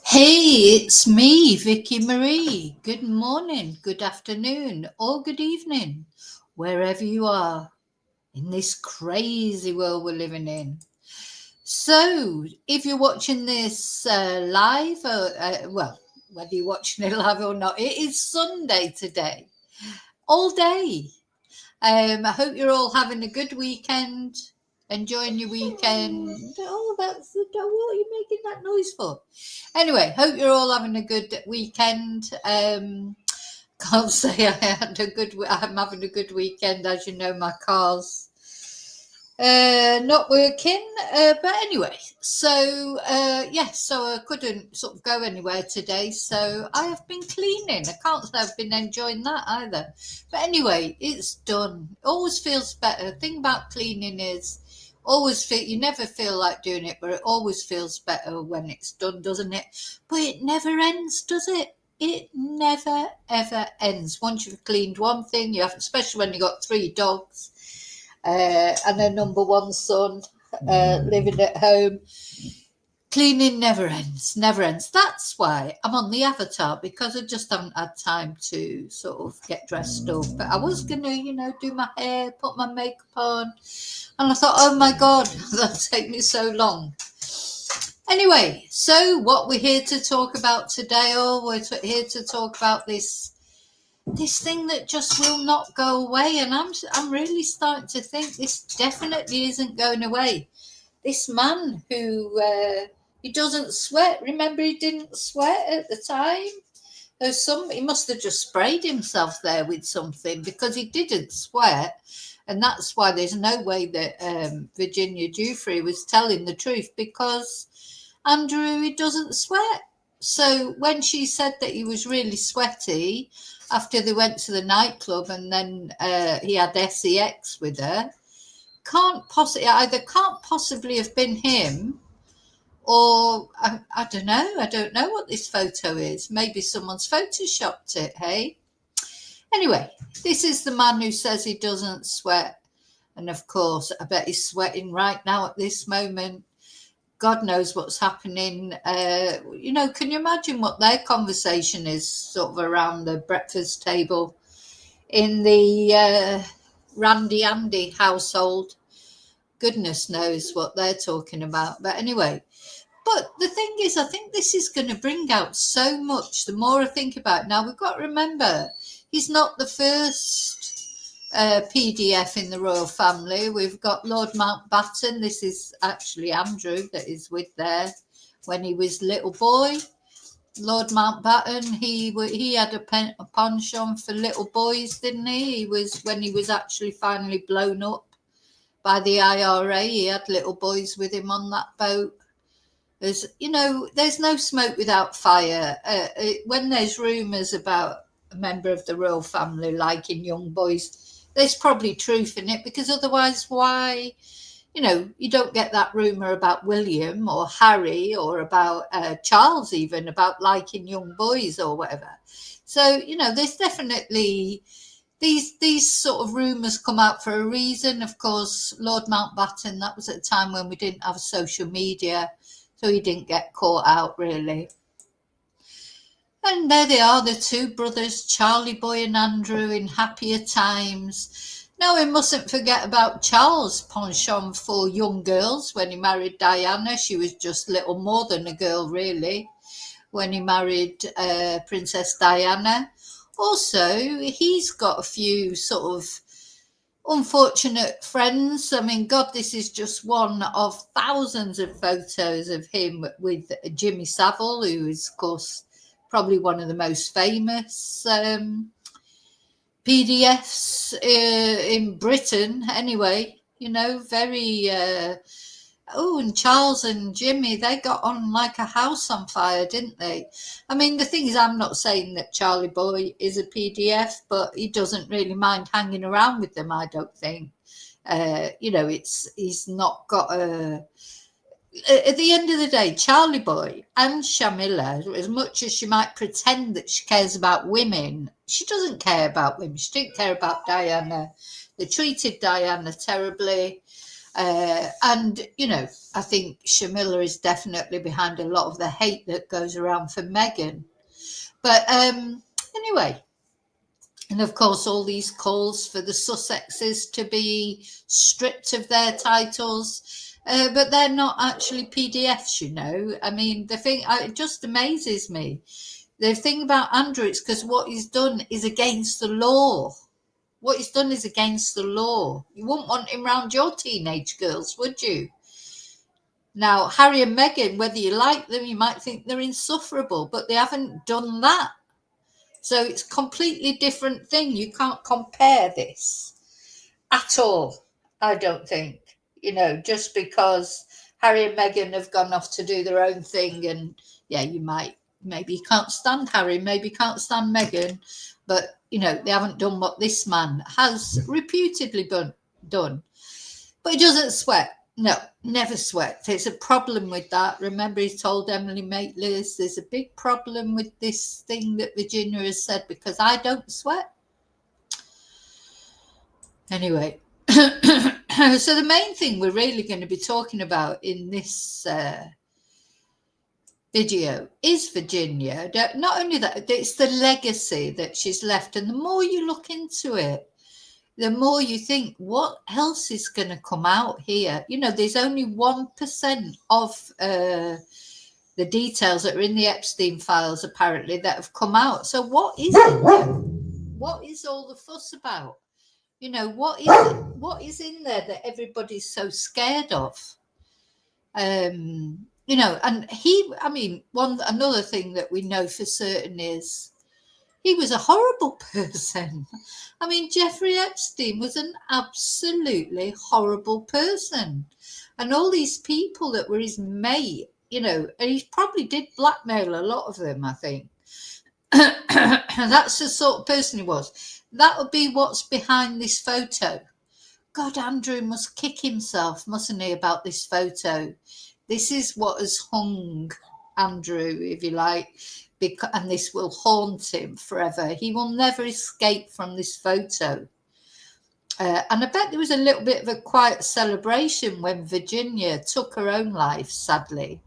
Hey, it's me, Vicky Marie. Good morning, good afternoon, or good evening, wherever you are in this crazy world we're living in. So, if you're watching this live, well, whether you're watching it live or not, it is Sunday today, all day. I hope you're all having a good weekend, enjoying your weekend. Oh, what are you making that noise for? Anyway, hope you're all having a good weekend. Can't say I'm having a good weekend. As you know, my car's not working. But anyway, so so I couldn't sort of go anywhere today. So I have been cleaning. I can't say I've been enjoying that either. But anyway, it's done. Always feels better. The thing about cleaning is you never feel like doing it, but it always feels better when it's done, doesn't it? But it never ends, does it? It never ever ends. Once you've cleaned one thing, especially when you've got 3 dogs and a number 1 son living at home. Cleaning never ends, never ends. That's why I'm on the avatar, because I just haven't had time to sort of get dressed up. But I was going to, do my hair, put my makeup on. And I thought, oh my God, that'll take me so long. Anyway, so what we're here to talk about today, we're here to talk about this thing that just will not go away. And I'm really starting to think this definitely isn't going away. This man who he doesn't sweat. Remember, he didn't sweat at the time. He must have just sprayed himself there with something, because he didn't sweat. And that's why there's no way that Virginia Guiffre was telling the truth, because Andrew, he doesn't sweat. So when she said that he was really sweaty after they went to the nightclub and then he had sex with her, can't possibly have been him, or I don't know. I don't know what this photo is. Maybe someone's photoshopped it, hey? Anyway, this is the man who says he doesn't sweat. And of course, I bet he's sweating right now at this moment. God knows what's happening. Can you imagine what their conversation is sort of around the breakfast table in the Randy Andy household? Goodness knows what they're talking about. But anyway, but the thing is, I think this is going to bring out so much the more I think about it. Now, we've got to remember, he's not the first PDF in the royal family. We've got Lord Mountbatten. This is actually Andrew that is with there when he was little boy. Lord Mountbatten, he had a penchant for little boys, didn't he? When he was actually finally blown up by the IRA, he had little boys with him on that boat. There's no smoke without fire. When there's rumours about a member of the royal family liking young boys, there's probably truth in it, because otherwise why, you don't get that rumour about William or Harry or about Charles even, about liking young boys or whatever. So, there's definitely these sort of rumours come out for a reason. Of course, Lord Mountbatten, that was at a time when we didn't have social media, so he didn't get caught out really. And there they are, the 2 brothers, Charlie Boy and Andrew, in happier times. Now, we mustn't forget about Charles' penchant for young girls. When he married Diana, she was just little more than a girl, really, when he married Princess Diana. Also, he's got a few sort of unfortunate friends. I mean, God, this is just one of thousands of photos of him with Jimmy Savile, who is, of course, probably one of the most famous PDFs in Britain anyway, very oh, and Charles and Jimmy, they got on like a house on fire, didn't they? I mean, the thing is, I'm not saying that Charlie Boy is a PDF, but he doesn't really mind hanging around with them, I don't think. He's not got a. At the end of the day, Charlie Boy and Shamila, as much as she might pretend that she cares about women, she doesn't care about women. She didn't care about Diana. They treated Diana terribly. And I think Shamila is definitely behind a lot of the hate that goes around for Meghan. But anyway, and of course, all these calls for the Sussexes to be stripped of their titles, but they're not actually PDFs. I mean, the thing, it just amazes me. The thing about Andrew, it's because what he's done is against the law. What he's done is against the law. You wouldn't want him around your teenage girls, would you? Now, Harry and Meghan, whether you like them, you might think they're insufferable, but they haven't done that. So it's a completely different thing. You can't compare this at all, I don't think. Just because Harry and Meghan have gone off to do their own thing, and yeah, maybe you can't stand Harry, maybe you can't stand Meghan, but they haven't done what this man has reputedly done. But he doesn't sweat. No, never sweat. There's a problem with that. Remember, he told Emily Maitlis, there's a big problem with this thing that Virginia has said because I don't sweat. Anyway, so the main thing we're really going to be talking about in this video is Virginia. Not only that, it's the legacy that she's left. And the more you look into it, the more you think, what else is going to come out here? There's only 1% of the details that are in the Epstein files, apparently, that have come out. So what is it? What is all the fuss about? What is in there that everybody's so scared of? And another thing that we know for certain is he was a horrible person. I mean, Jeffrey Epstein was an absolutely horrible person. And all these people that were his mate, and he probably did blackmail a lot of them, I think. That's the sort of person he was. That would be what's behind this photo. God, Andrew must kick himself, mustn't he, about this photo? This is what has hung Andrew, if you like, and this will haunt him forever. He will never escape from this photo. And I bet there was a little bit of a quiet celebration when Virginia took her own life, sadly.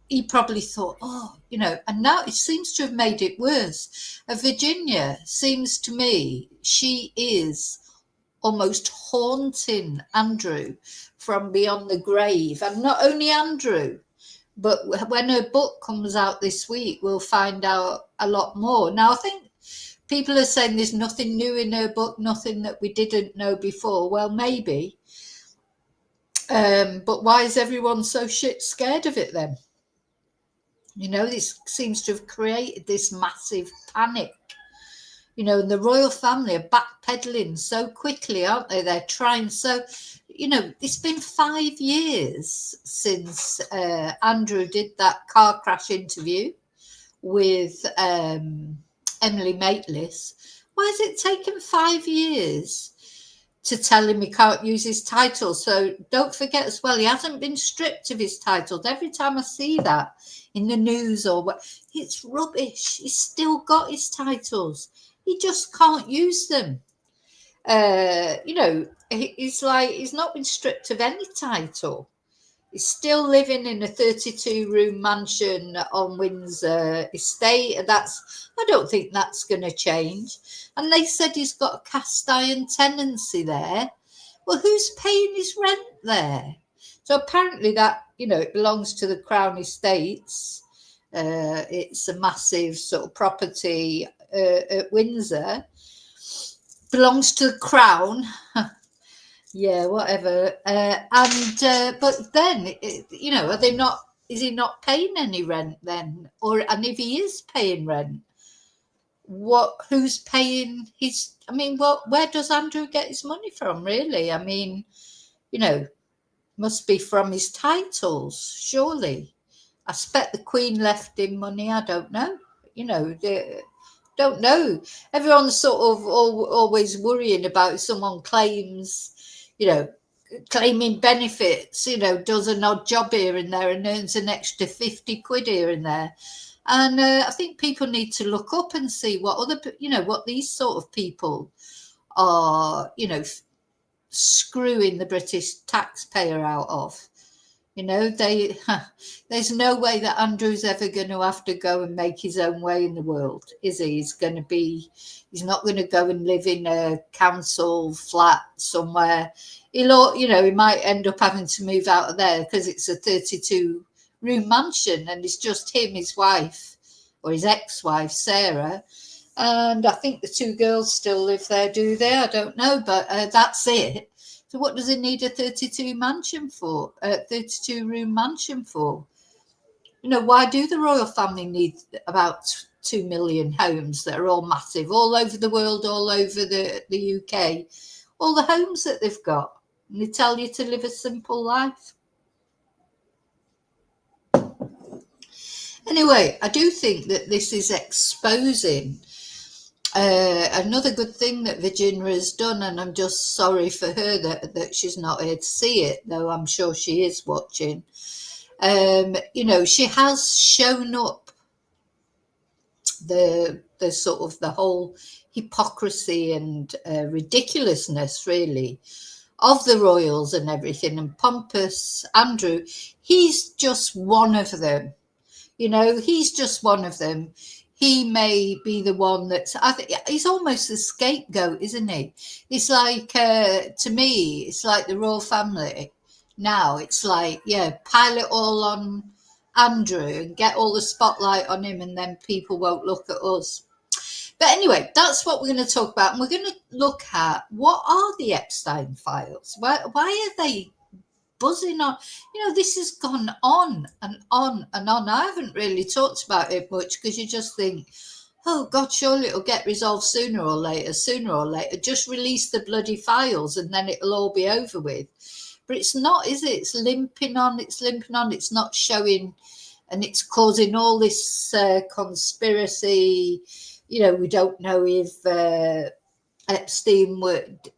He probably thought, and now it seems to have made it worse. Virginia seems to me, she is almost haunting Andrew from beyond the grave. And not only Andrew, but when her book comes out this week, we'll find out a lot more. Now, I think people are saying there's nothing new in her book, nothing that we didn't know before. Well, maybe. But why is everyone so shit scared of it then? This seems to have created this massive panic. And the royal family are backpedaling so quickly, aren't they? They're trying so... it's been 5 years since Andrew did that car crash interview with Emily Maitlis. Why has it taken 5 years to tell him he can't use his title? So don't forget as well, he hasn't been stripped of his titles. Every time I see that in the news or what, it's rubbish. He's still got his titles. He just can't use them. He's not been stripped of any title. He's still living in a 32-room mansion on Windsor Estate. I don't think that's going to change. And they said he's got a cast iron tenancy there. Well, who's paying his rent there? So apparently that, it belongs to the Crown Estates. It's a massive sort of property at Windsor. Belongs to the Crown. Yeah, whatever. But then, are they not? Is he not paying any rent then? And if he is paying rent, who's paying his? I mean, where does Andrew get his money from? Really? I mean, must be from his titles, surely. I expect the Queen left him money. I don't know. Don't know. Everyone's sort of always worrying about if someone claiming benefits, does an odd job here and there and earns an extra 50 quid here and there. And I think people need to look up and see what these sort of people are, screwing the British taxpayer out of. There's no way that Andrew's ever going to have to go and make his own way in the world, is he? He's not going to go and live in a council flat somewhere. He might end up having to move out of there because it's a 32-room mansion and it's just him, his wife, or his ex-wife, Sarah. And I think the two girls still live there, do they? I don't know, but that's it. So what does he need a 32-room mansion for? Why do the royal family need about 2 million homes that are all massive, all over the world, all over the UK? All the homes that they've got. And they tell you to live a simple life. Anyway, I do think that this is exposing another good thing that Virginia has done, and I'm just sorry for her that she's not here to see it, though I'm sure she is watching. She has shown up the sort of the whole hypocrisy and ridiculousness, really, of the royals and everything. And pompous Andrew, he's just one of them. He's just one of them. He may be the one that's, I think he's almost the scapegoat, isn't he? It's like, to me, it's like the royal family. Now it's like, pile it all on Andrew and get all the spotlight on him, and then people won't look at us. But anyway, that's what we're going to talk about. And we're going to look at, what are the Epstein files? Why are they buzzing on? This has gone on and on and on. I haven't really talked about it much because you just think, oh God, surely it'll get resolved sooner or later. Just release the bloody files and then it'll all be over with. But it's not, is it? It's limping on. It's not showing, and it's causing all this conspiracy. We don't know if Epstein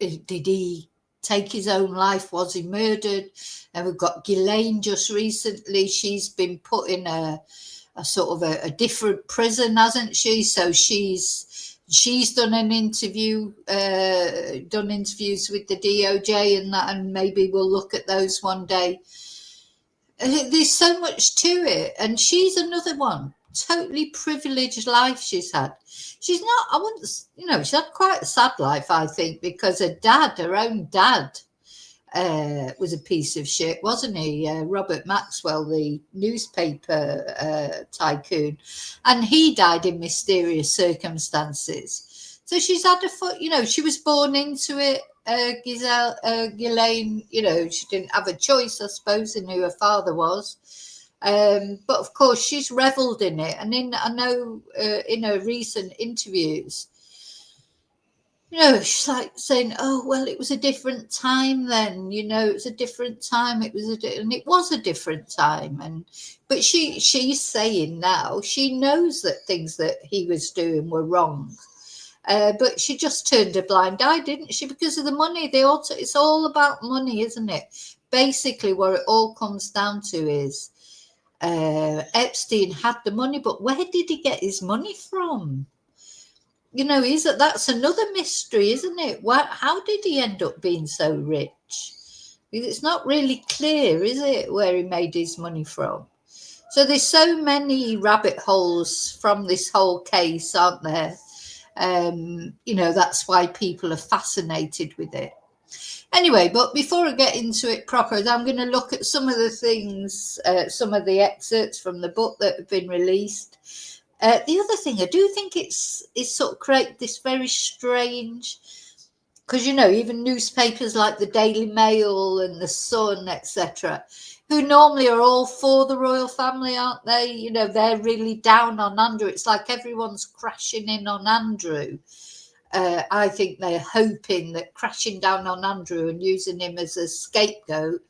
did he take his own life? Was he murdered? And we've got Ghislaine just recently. She's been put in a sort of a different prison, hasn't she? So she's done an interview, done interviews with the DOJ and that, and maybe we'll look at those one day. There's so much to it, and she's another one. Totally privileged life she's had. She's not, I wouldn't, she's had quite a sad life, I think, because her own dad, was a piece of shit, wasn't he? Robert Maxwell, the newspaper tycoon, and he died in mysterious circumstances. So she's had she was born into it. Ghislaine, she didn't have a choice, I suppose, in who her father was. But of course, she's revelled in it. And I know in her recent interviews, she's like saying, oh, well, it was a different time then, it was a different time. And it was a different time. But she's saying now she knows that things that he was doing were wrong. But she just turned a blind eye, didn't she? Because of the money. It's all about money, isn't it? Basically, what it all comes down to is Epstein had the money, but where did he get his money from? That's another mystery, isn't it? How did he end up being so rich? It's not really clear, is it, where he made his money from? So there's so many rabbit holes from this whole case, aren't there? That's why people are fascinated with it. Anyway, but before I get into it proper, I'm going to look at some of the things, some of the excerpts from the book that have been released. The other thing, I do think it's sort of create this very strange, because, even newspapers like the Daily Mail and the Sun, etc., who normally are all for the royal family, aren't they? You know, they're really down on Andrew. It's like everyone's crashing in on Andrew. I think they're hoping that crashing down on Andrew and using him as a scapegoat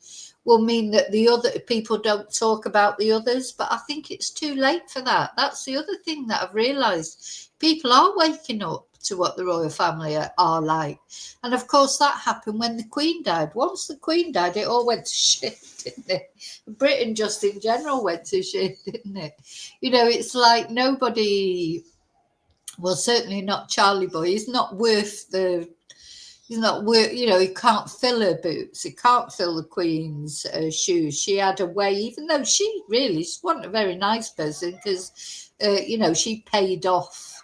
will mean that the other people don't talk about the others. But I think it's too late for that. That's the other thing that I've realised. People are waking up to what the royal family are like. And of course, that happened when the Queen died. Once the Queen died, it all went to shit, didn't it? Britain just in general went to shit, didn't it? You know, it's like nobody... Well, certainly not Charlie Boy. He's not worth, you know, he can't fill her boots. He can't fill the Queen's shoes. She had a way, even though she wasn't a very nice person because, you know, she paid off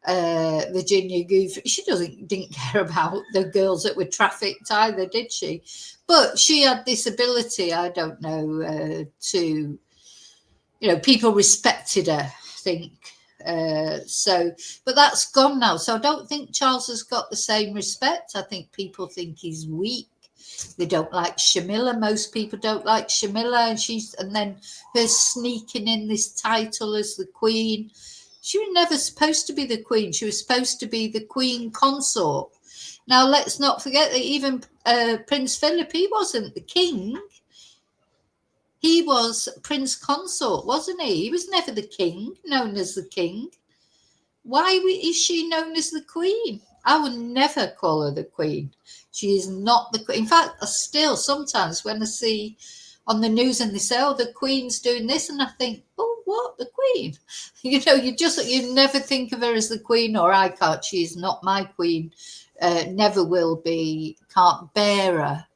Virginia Guiffre. She didn't care about the girls that were trafficked either, did she? But she had this ability, I don't know, to, you know, people respected her, I think. But that's gone now. So I don't think Charles has got the same respect. I think people think he's weak. They don't like Shamilla. Most people don't like Shamilla, and then her sneaking in this title as the Queen. She was never supposed to be the Queen. She was supposed to be the Queen Consort. Now let's not forget that even Prince Philip, he wasn't the king. He was Prince Consort, wasn't he? He was never the king, known as the king. Why is she known as the Queen? I would never call her the Queen. She is not the Queen. In fact, still sometimes when I see on the news and they say, oh, the Queen's doing this, and I think, oh, what? The Queen? You know, you never think of her as the Queen, or I can't. She is not my Queen. Never will be. Can't bear her.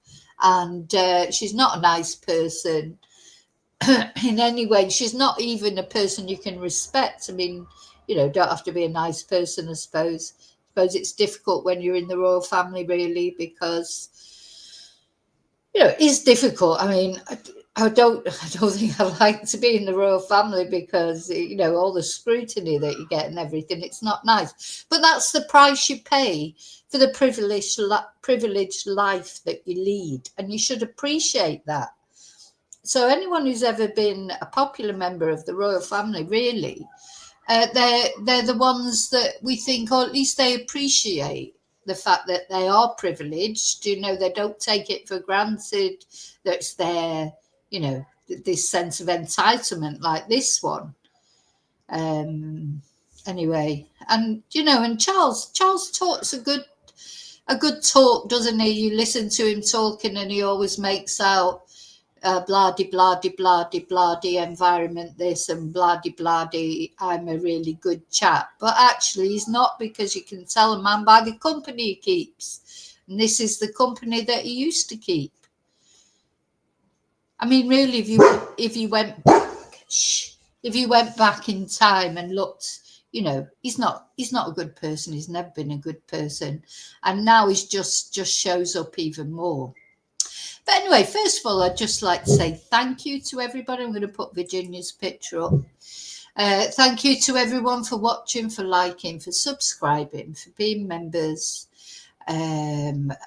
And she's not a nice person. In any way. She's not even a person you can respect. I mean, you know, don't have to be a nice person, I suppose. It's difficult when you're in the royal family, really, because, you know, it's difficult. I mean, I don't think I like to be in the royal family because, you know, all the scrutiny that you get and everything, it's not nice. But that's the price you pay for the privileged life that you lead, and you should appreciate that. So anyone who's ever been a popular member of the royal family, really, they're the ones that we think, or at least they appreciate the fact that they are privileged. You know, they don't take it for granted that it's their, you know, this sense of entitlement like this one. Anyway, and you know, and Charles talks a good talk, doesn't he? You listen to him talking, and he always makes out blah de blah de blah de blah de environment this and blah de blah de I'm a really good chap, but actually he's not, because you can tell a man by the company he keeps, and this is the company that he used to keep. I mean, really, if you went back in time and looked, you know, he's not a good person. He's never been a good person, and now he's just shows up even more. But anyway, first of all, I'd just like to say thank you to everybody. I'm going to put Virginia's picture up. Thank you to everyone for watching, for liking, for subscribing, for being members,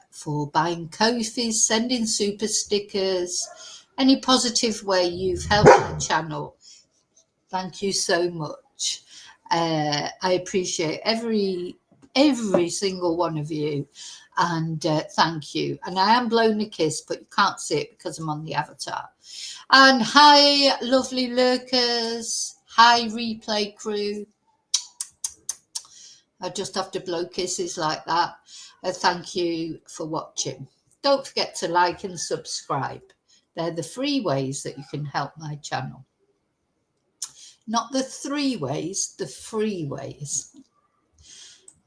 for buying Ko-fis, sending super stickers, any positive way you've helped the channel. Thank you so much. I appreciate every single one of you. And thank you. And I am blowing a kiss, but you can't see it because I'm on the avatar. And hi, lovely lurkers. Hi, replay crew. I just have to blow kisses like that. Thank you for watching. Don't forget to like and subscribe. They're the free ways that you can help my channel. Not the 3 ways, the free ways.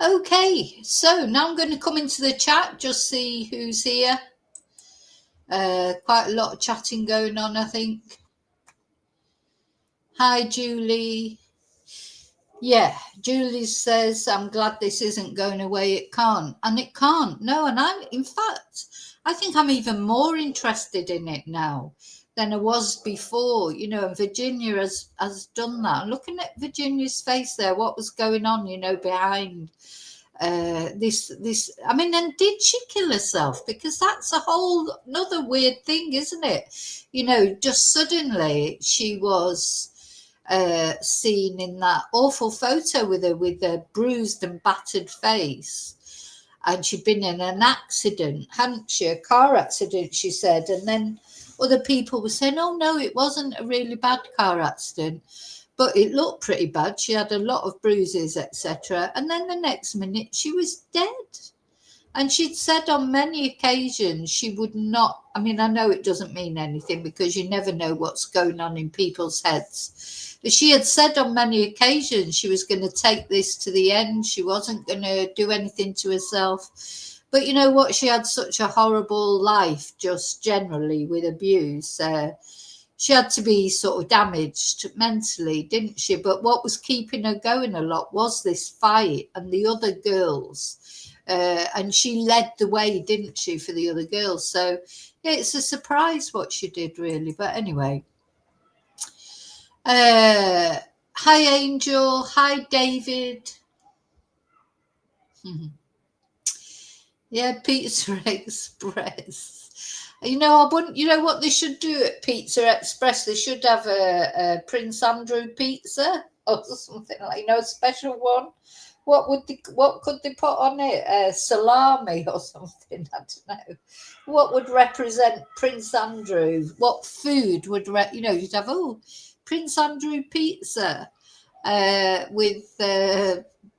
Okay, so now I'm going to come into the chat, just see who's here. Quite a lot of chatting going on, I think. Hi, Julie. Yeah, Julie says, I'm glad this isn't going away. It can't. And it can't. No, and in fact, I think I'm even more interested in it now than I was before. You know, and Virginia has done that. Looking at Virginia's face there, what was going on, you know, behind this I mean, and did she kill herself? Because that's a whole another weird thing, isn't it? You know, just suddenly she was seen in that awful photo with a bruised and battered face, and she'd been in an accident, hadn't she? A car accident, she said. And then other people were saying, oh no, it wasn't a really bad car accident, but it looked pretty bad. She had a lot of bruises, etc. And then the next minute she was dead. And she'd said on many occasions she would not, I mean, I know it doesn't mean anything because you never know what's going on in people's heads. But she had said on many occasions she was going to take this to the end. She wasn't going to do anything to herself. But you know what? She had such a horrible life, just generally with abuse. She had to be sort of damaged mentally, didn't she? But what was keeping her going a lot was this fight and the other girls. And she led the way, didn't she, for the other girls? So, yeah, it's a surprise what she did, really. But anyway. Hi, Angel. Hi, David. Yeah, Pizza Express. You know, I wouldn't. You know what they should do at Pizza Express? They should have a Prince Andrew pizza or something like, you know, a special one. What could they put on it? Salami or something? I don't know. What would represent Prince Andrew? What food would you'd have Prince Andrew pizza with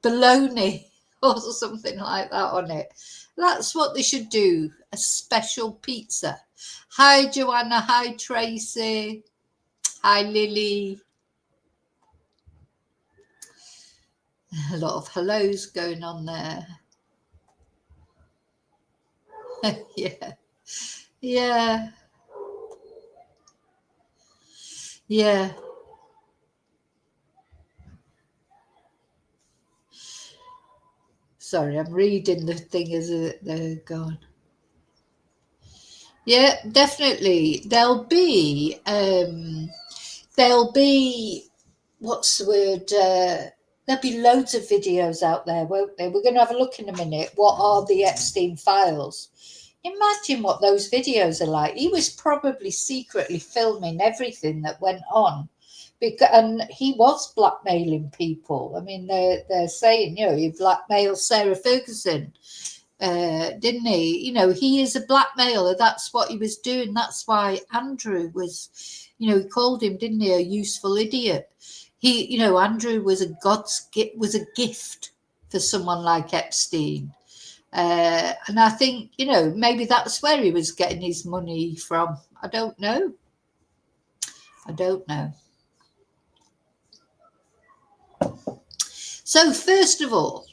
bologna or something like that on it. That's what they should do, a special pizza. Hi, Joanna. Hi, Tracy. Hi, Lily. A lot of hellos going on there. Yeah. Yeah. Yeah. Sorry, I'm reading the thing as they're gone. Yeah, definitely. What's the word? There'll be loads of videos out there, won't there? We're going to have a look in a minute. What are the Epstein files? Imagine what those videos are like. He was probably secretly filming everything that went on. And he was blackmailing people. I mean, they're saying, you know, he blackmailed Sarah Ferguson, didn't he? You know, he is a blackmailer. That's what he was doing. That's why Andrew was, you know, he called him, didn't he, a useful idiot. You know, Andrew was a gift for someone like Epstein. And I think, you know, maybe that's where he was getting his money from. I don't know. So first of all,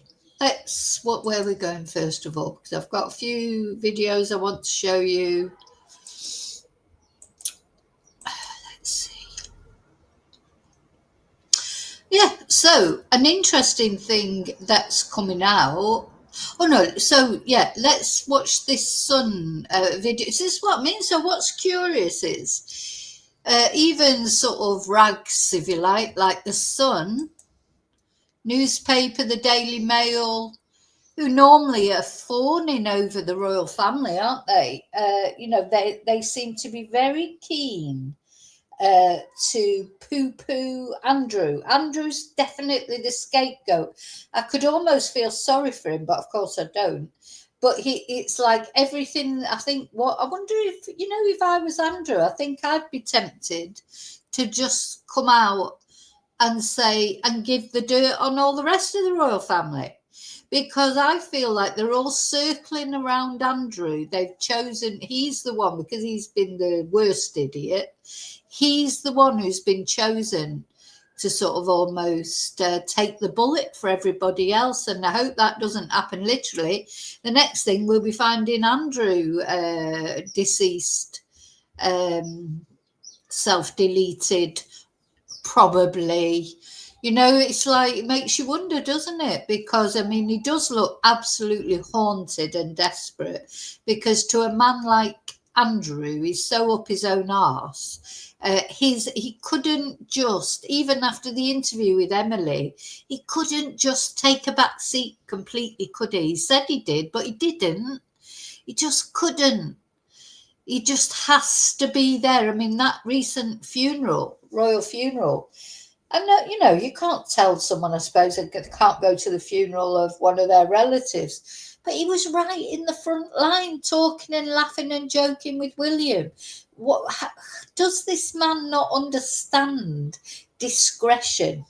where we're going first of all, because I've got a few videos I want to show you. Let's see. Yeah, so an interesting thing that's coming out. Oh no, so yeah, let's watch this Sun video. This is what I mean. So what's curious is even sort of rags, if you like the Sun newspaper, the Daily Mail, who normally are fawning over the royal family, aren't they? You know, they seem to be very keen to poo-poo Andrew. Andrew's definitely the scapegoat. I could almost feel sorry for him, but of course I don't. But it's like everything. I think, I wonder if, you know, if I was Andrew, I think I'd be tempted to just come out and say and give the dirt on all the rest of the royal family, because I feel like they're all circling around Andrew. They've chosen, he's the one, because he's been the worst idiot. He's the one who's been chosen to sort of almost take the bullet for everybody else. And I hope that doesn't happen literally. The next thing we'll be finding Andrew deceased, self-deleted, probably. You know, it's like, it makes you wonder, doesn't it? Because I mean, he does look absolutely haunted and desperate, because to a man like Andrew is so up his own arse. He couldn't just, even after the interview with Emily, he couldn't just take a back seat completely, could he? He said he did, but he didn't. He just couldn't. He just has to be there. I mean, that recent funeral, royal funeral, and you can't tell someone, I suppose, they can't go to the funeral of one of their relatives. But he was right in the front line, talking and laughing and joking with William. Does this man not understand discretion?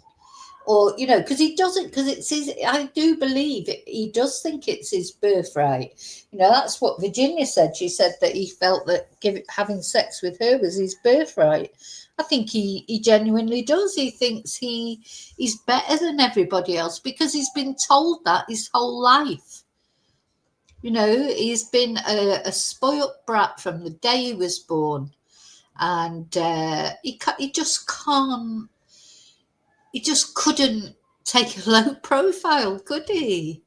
Or, because he doesn't, because it's his, I do believe he does think it's his birthright. That's what Virginia said. She said that he felt that having sex with her was his birthright. I think he genuinely does. He thinks he's better than everybody else because he's been told that his whole life. He's been a spoilt brat from the day he was born. And he just can't. He just couldn't take a low profile, could he?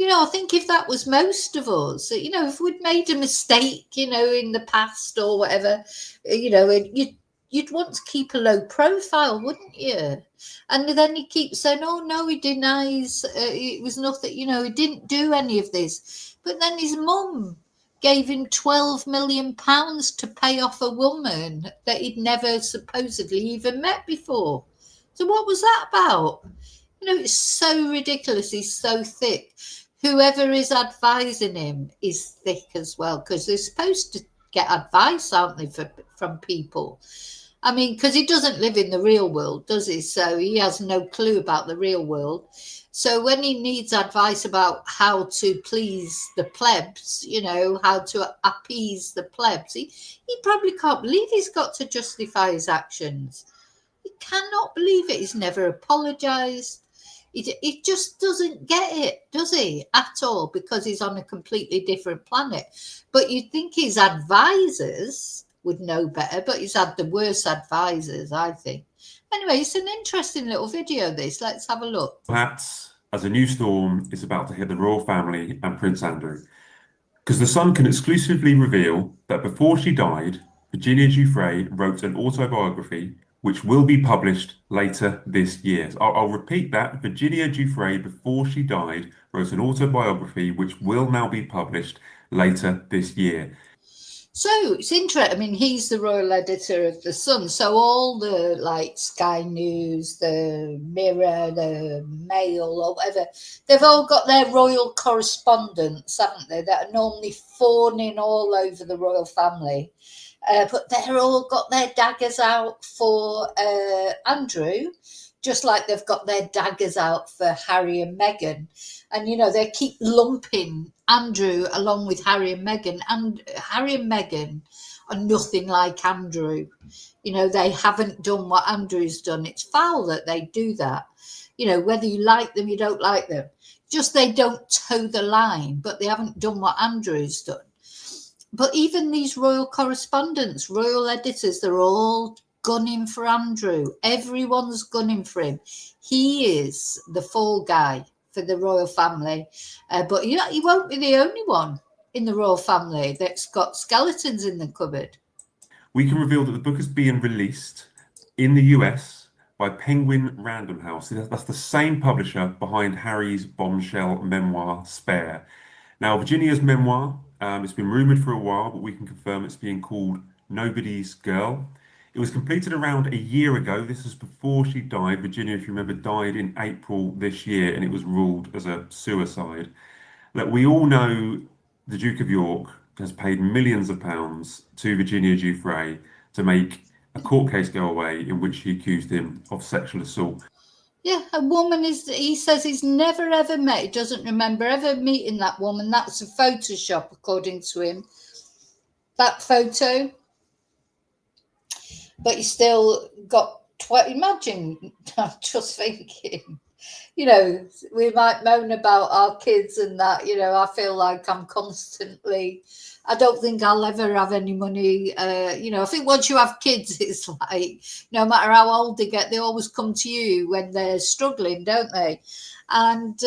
I think if that was most of us, if we'd made a mistake, in the past or whatever, you'd want to keep a low profile, wouldn't you? And then he keeps saying, oh, no, he denies it was nothing, he didn't do any of this. But then his mum gave him £12 million to pay off a woman that he'd never supposedly even met before. So what was that about? It's so ridiculous. He's so thick. Whoever is advising him is thick as well, because they're supposed to get advice, aren't they, from people? I mean, because he doesn't live in the real world, does he? So he has no clue about the real world. So when he needs advice about how to please the plebs, how to appease the plebs, he probably can't believe he's got to justify his actions. He cannot believe it. He's never apologised. He just doesn't get it, does he, at all, because he's on a completely different planet. But you'd think his advisors would know better, but he's had the worst advisors, I think. Anyway, it's an interesting little video, this. Let's have a look. Perhaps as a new storm is about to hit the royal family and Prince Andrew, because the Sun can exclusively reveal that before she died, Virginia Giuffre wrote an autobiography which will be published later this year. So I'll repeat that. Virginia Giuffre, before she died, wrote an autobiography which will now be published later this year. So it's interesting. I mean, he's the royal editor of The Sun. So all the Sky News, the Mirror, the Mail, or whatever, they've all got their royal correspondents, haven't they? That are normally fawning all over the royal family. But they're all got their daggers out for Andrew, just like they've got their daggers out for Harry and Meghan. And, they keep lumping Andrew along with Harry and Meghan. And Harry and Meghan are nothing like Andrew. They haven't done what Andrew's done. It's foul that they do that. Whether you like them, you don't like them. Just they don't toe the line, but they haven't done what Andrew's done. But even these royal correspondents, royal editors, they're all gunning for Andrew. Everyone's gunning for him. He is the fall guy for the royal family. But he won't be the only one in the royal family that's got skeletons in the cupboard. We can reveal that the book is being released in the US by Penguin Random House. That's the same publisher behind Harry's bombshell memoir, Spare. Now, Virginia's memoir, it's been rumoured for a while, but we can confirm it's being called Nobody's Girl. It was completed around a year ago. This was before she died. Virginia, if you remember, died in April this year, and it was ruled as a suicide. Look, we all know the Duke of York has paid millions of pounds to Virginia Giuffre to make a court case go away in which she accused him of sexual assault. Yeah, a woman he says he's never ever met, he doesn't remember ever meeting that woman. That's a Photoshop, according to him. That photo. But he still got, imagine, I'm just thinking, we might moan about our kids and that, I feel like I'm constantly, I don't think I'll ever have any money. I think once you have kids, it's like, no matter how old they get, they always come to you when they're struggling, don't they? And,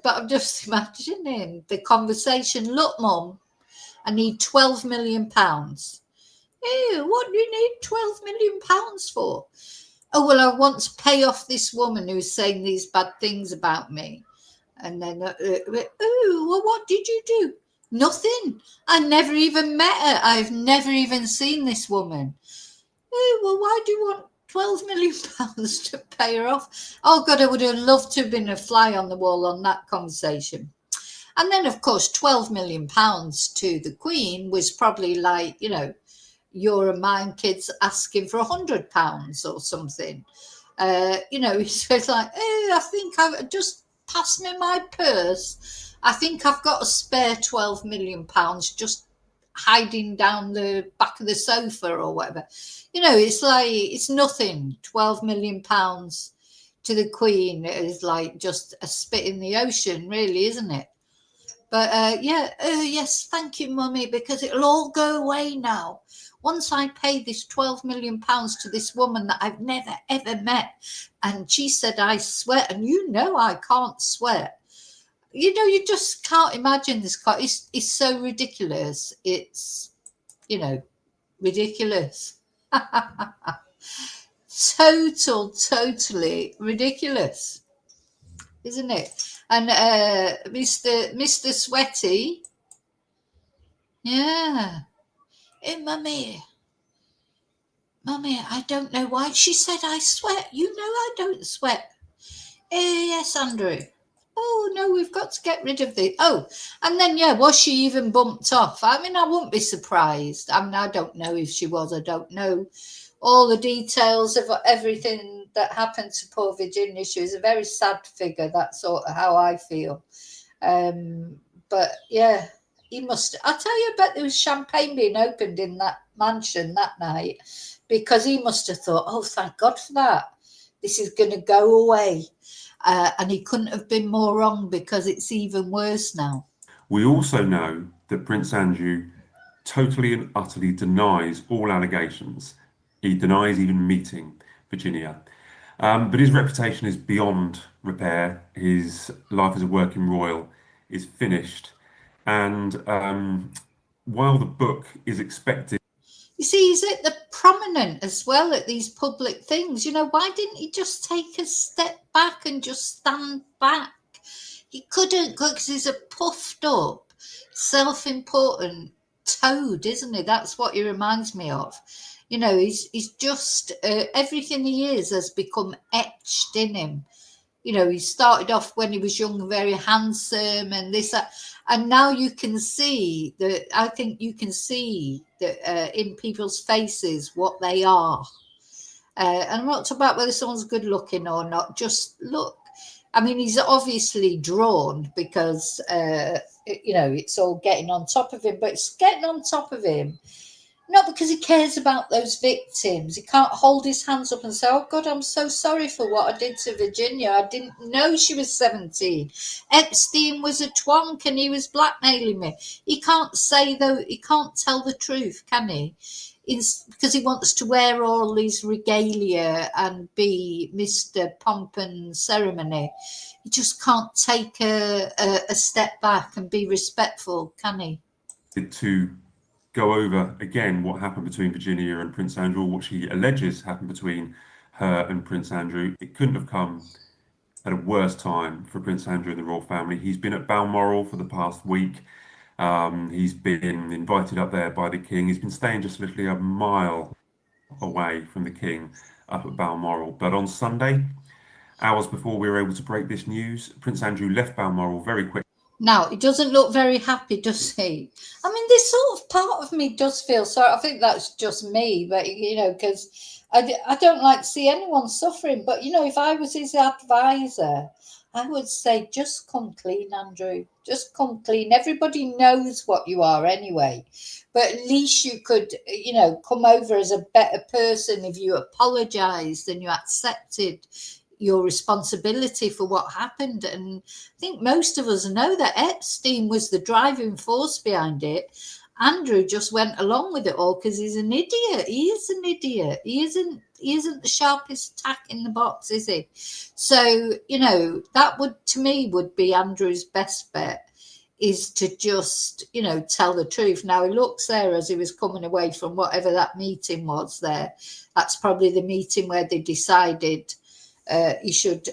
but I'm just imagining the conversation. Look, Mum, I need £12 million. Ew, what do you need £12 million for? Oh, well, I want to pay off this woman who's saying these bad things about me. And then, oh, well, what did you do? Nothing. I never even met her. I've never even seen this woman. Oh, well, why do you want £12 million to pay her off? Oh, God, I would have loved to have been a fly on the wall on that conversation. And then, of course, £12 million to the Queen was probably like, your and mine kids asking for £100 or something. So it's like, oh, I think I've just passed me my purse. I think I've got a spare £12 million just hiding down the back of the sofa or whatever. It's like, it's nothing. £12 million to the Queen is like just a spit in the ocean, really, isn't it? But yes, thank you, Mummy, because it'll all go away now. Once I pay this £12 million to this woman that I've never ever met, and she said I sweat, and I can't sweat. You just can't imagine this. It's so ridiculous. It's ridiculous. Totally ridiculous, isn't it? And Mr. Sweaty, yeah. Hey, Mummy, I don't know why she said I sweat. I don't sweat. Yes, Andrew. Oh, no, we've got to get rid of the. Oh, and then, was she even bumped off? I mean, I wouldn't be surprised. I mean, I don't know if she was. I don't know all the details of everything that happened to poor Virginia. She was a very sad figure. That's sort of how I feel. But yeah, he must. I tell you, I bet there was champagne being opened in that mansion that night, because he must have thought, oh, thank God for that. This is going to go away. And he couldn't have been more wrong, because it's even worse now. We also know that Prince Andrew totally and utterly denies all allegations. He denies even meeting Virginia. But his reputation is beyond repair. His life as a working royal is finished. And while the book is expected. You see, he's at the prominent as well at these public things. Why didn't he just take a step back and just stand back? He couldn't, because he's a puffed up, self-important toad, isn't he? That's what he reminds me of. He's just, everything he is has become etched in him. He started off when he was young, very handsome, and this, and now you can see that. I think you can see that in people's faces what they are. And I'm not talking about whether someone's good looking or not. Just look. I mean, he's obviously drawn because it's all getting on top of him, but it's getting on top of him not because he cares about those victims. He can't hold his hands up and say, oh, God, I'm so sorry for what I did to Virginia. I didn't know she was 17. Epstein was a twonk and he was blackmailing me. He can't say, though, he can't tell the truth, can he? Because he wants to wear all these regalia and be Mr. Pomp and Ceremony. He just can't take a step back and be respectful, can he? To go over again what happened between Virginia and Prince Andrew, what she alleges happened between her and Prince Andrew. It couldn't have come at a worse time for Prince Andrew and the royal family. He's been at Balmoral for the past week. He's been invited up there by the king. He's been staying just literally a mile away from the king up at Balmoral. But on Sunday, hours before we were able to break this news, Prince Andrew left Balmoral very quickly. Now, he doesn't look very happy, does he? I mean, this sort of part of me does feel sorry. I think that's just me, but, because I don't like to see anyone suffering. But, if I was his advisor, I would say, just come clean, Andrew. Just come clean. Everybody knows what you are anyway. But at least you could, come over as a better person if you apologised and you accepted your responsibility for what happened. And I think most of us know that Epstein was the driving force behind it. Andrew just went along with it all because he's an idiot. He is an idiot. He isn't the sharpest tack in the box, is he? So, that would, to me, would be Andrew's best bet. is to just, tell the truth. Now, he looked there as he was coming away from whatever that meeting was there. That's probably the meeting where they decided he should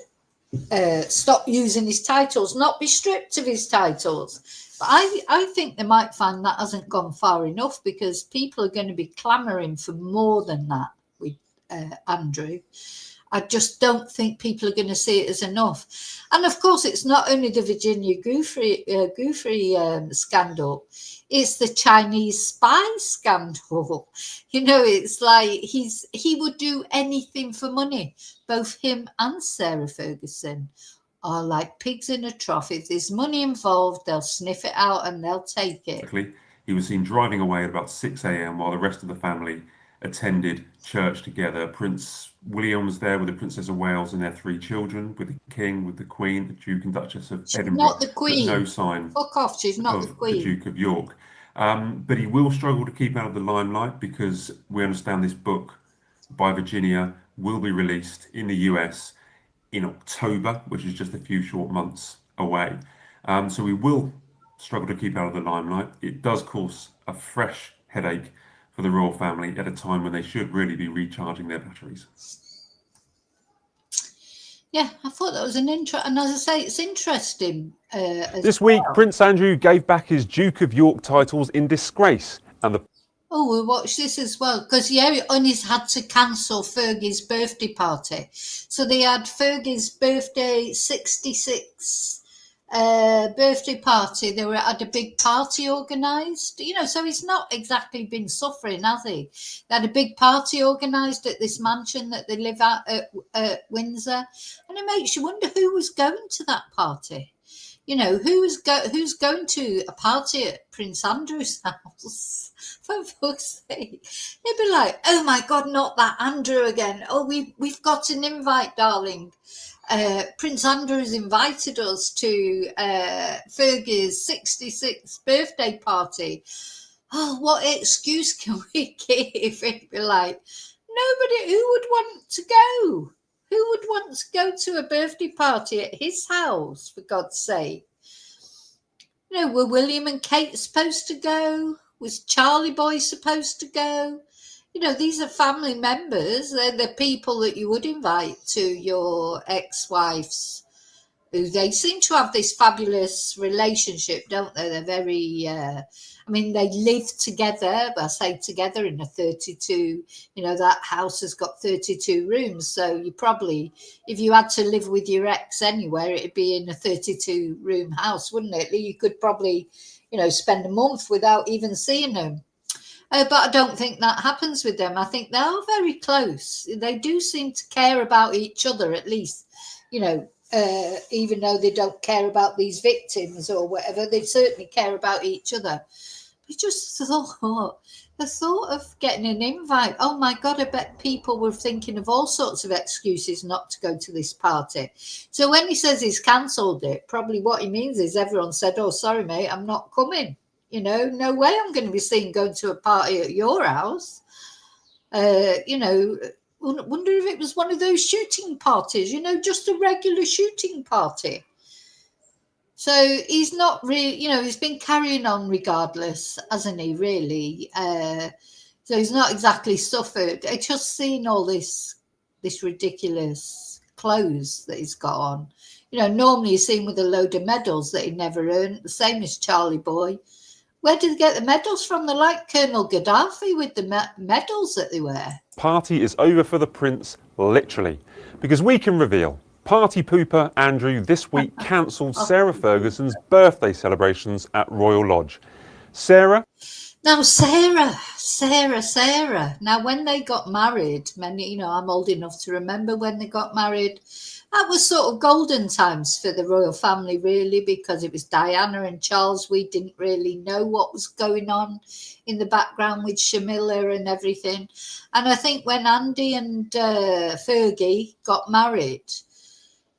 stop using his titles, not be stripped of his titles. But I think they might find that hasn't gone far enough, because people are going to be clamouring for more than that with Andrew. I just don't think people are going to see it as enough. And of course, it's not only the Virginia Guiffre scandal, it's the Chinese spy scandal. It's like he would do anything for money. Both him and Sarah Ferguson are like pigs in a trough. If there's money involved, they'll sniff it out and they'll take it. He was seen driving away at about 6 a.m. while the rest of the family attended church together. Prince William was there with the Princess of Wales and their 3 children, with the King, with the Queen, the Duke and Duchess of Edinburgh. Not the Queen. But no sign Fuck off, she's not the Queen. The Duke of York. But he will struggle to keep out of the limelight, because we understand this book by Virginia will be released in the US in October, which is just a few short months away. So we will struggle to keep out of the limelight. It does cause a fresh headache for the royal family at a time when they should really be recharging their batteries. Yeah, I thought that was and as I say, it's interesting. This week, Prince Andrew gave back his Duke of York titles in disgrace, and we'll watch this as well, because he only had to cancel Fergie's birthday party. So they had Fergie's birthday 66 birthday party. They had a big party organised, so he's not exactly been suffering, has he? They had a big party organised at this mansion that they live at Windsor, and it makes you wonder who was going to that party. Who's going to a party at Prince Andrew's house? For fuck's sake. They'd be like, oh my God, not that Andrew again. Oh, we've got an invite, darling. Prince Andrew's invited us to Fergie's 66th birthday party. Oh, what excuse can we give? It'd be like, nobody, who would want to go? Who would want to go to a birthday party at his house, for God's sake? Were William and Kate supposed to go? Was Charlie Boy supposed to go? These are family members. They're the people that you would invite to your ex-wife's, who they seem to have this fabulous relationship, don't they? They're very, they live together. I say together in a 32, that house has got 32 rooms. So you probably, if you had to live with your ex anywhere, it'd be in a 32 room house, wouldn't it? You could probably, spend a month without even seeing them. But I don't think that happens with them. I think they are very close. They do seem to care about each other, at least, even though they don't care about these victims or whatever, they certainly care about each other. But just the thought of getting an invite, oh my God, I bet people were thinking of all sorts of excuses not to go to this party. So when he says he's cancelled it, probably what he means is everyone said, oh, sorry, mate, I'm not coming. No way I'm going to be seen going to a party at your house. Wonder if it was one of those shooting parties, just a regular shooting party. So he's not really, he's been carrying on regardless, hasn't he, really? So he's not exactly suffered. I just seen all this ridiculous clothes that he's got on. Normally he's seen with a load of medals that he never earned, the same as Charlie Boy. Where did they get the medals from? They're like Colonel Gaddafi with the medals that they wear. Party is over for the prince, literally, because we can reveal party pooper Andrew this week cancelled Sarah Ferguson's birthday celebrations at Royal Lodge. Sarah. Now, Sarah. Now, when they got married, I'm old enough to remember when they got married. That was sort of golden times for the royal family, really, because it was Diana and Charles. We didn't really know what was going on in the background with Shamila and everything. And I think when Andy and Fergie got married,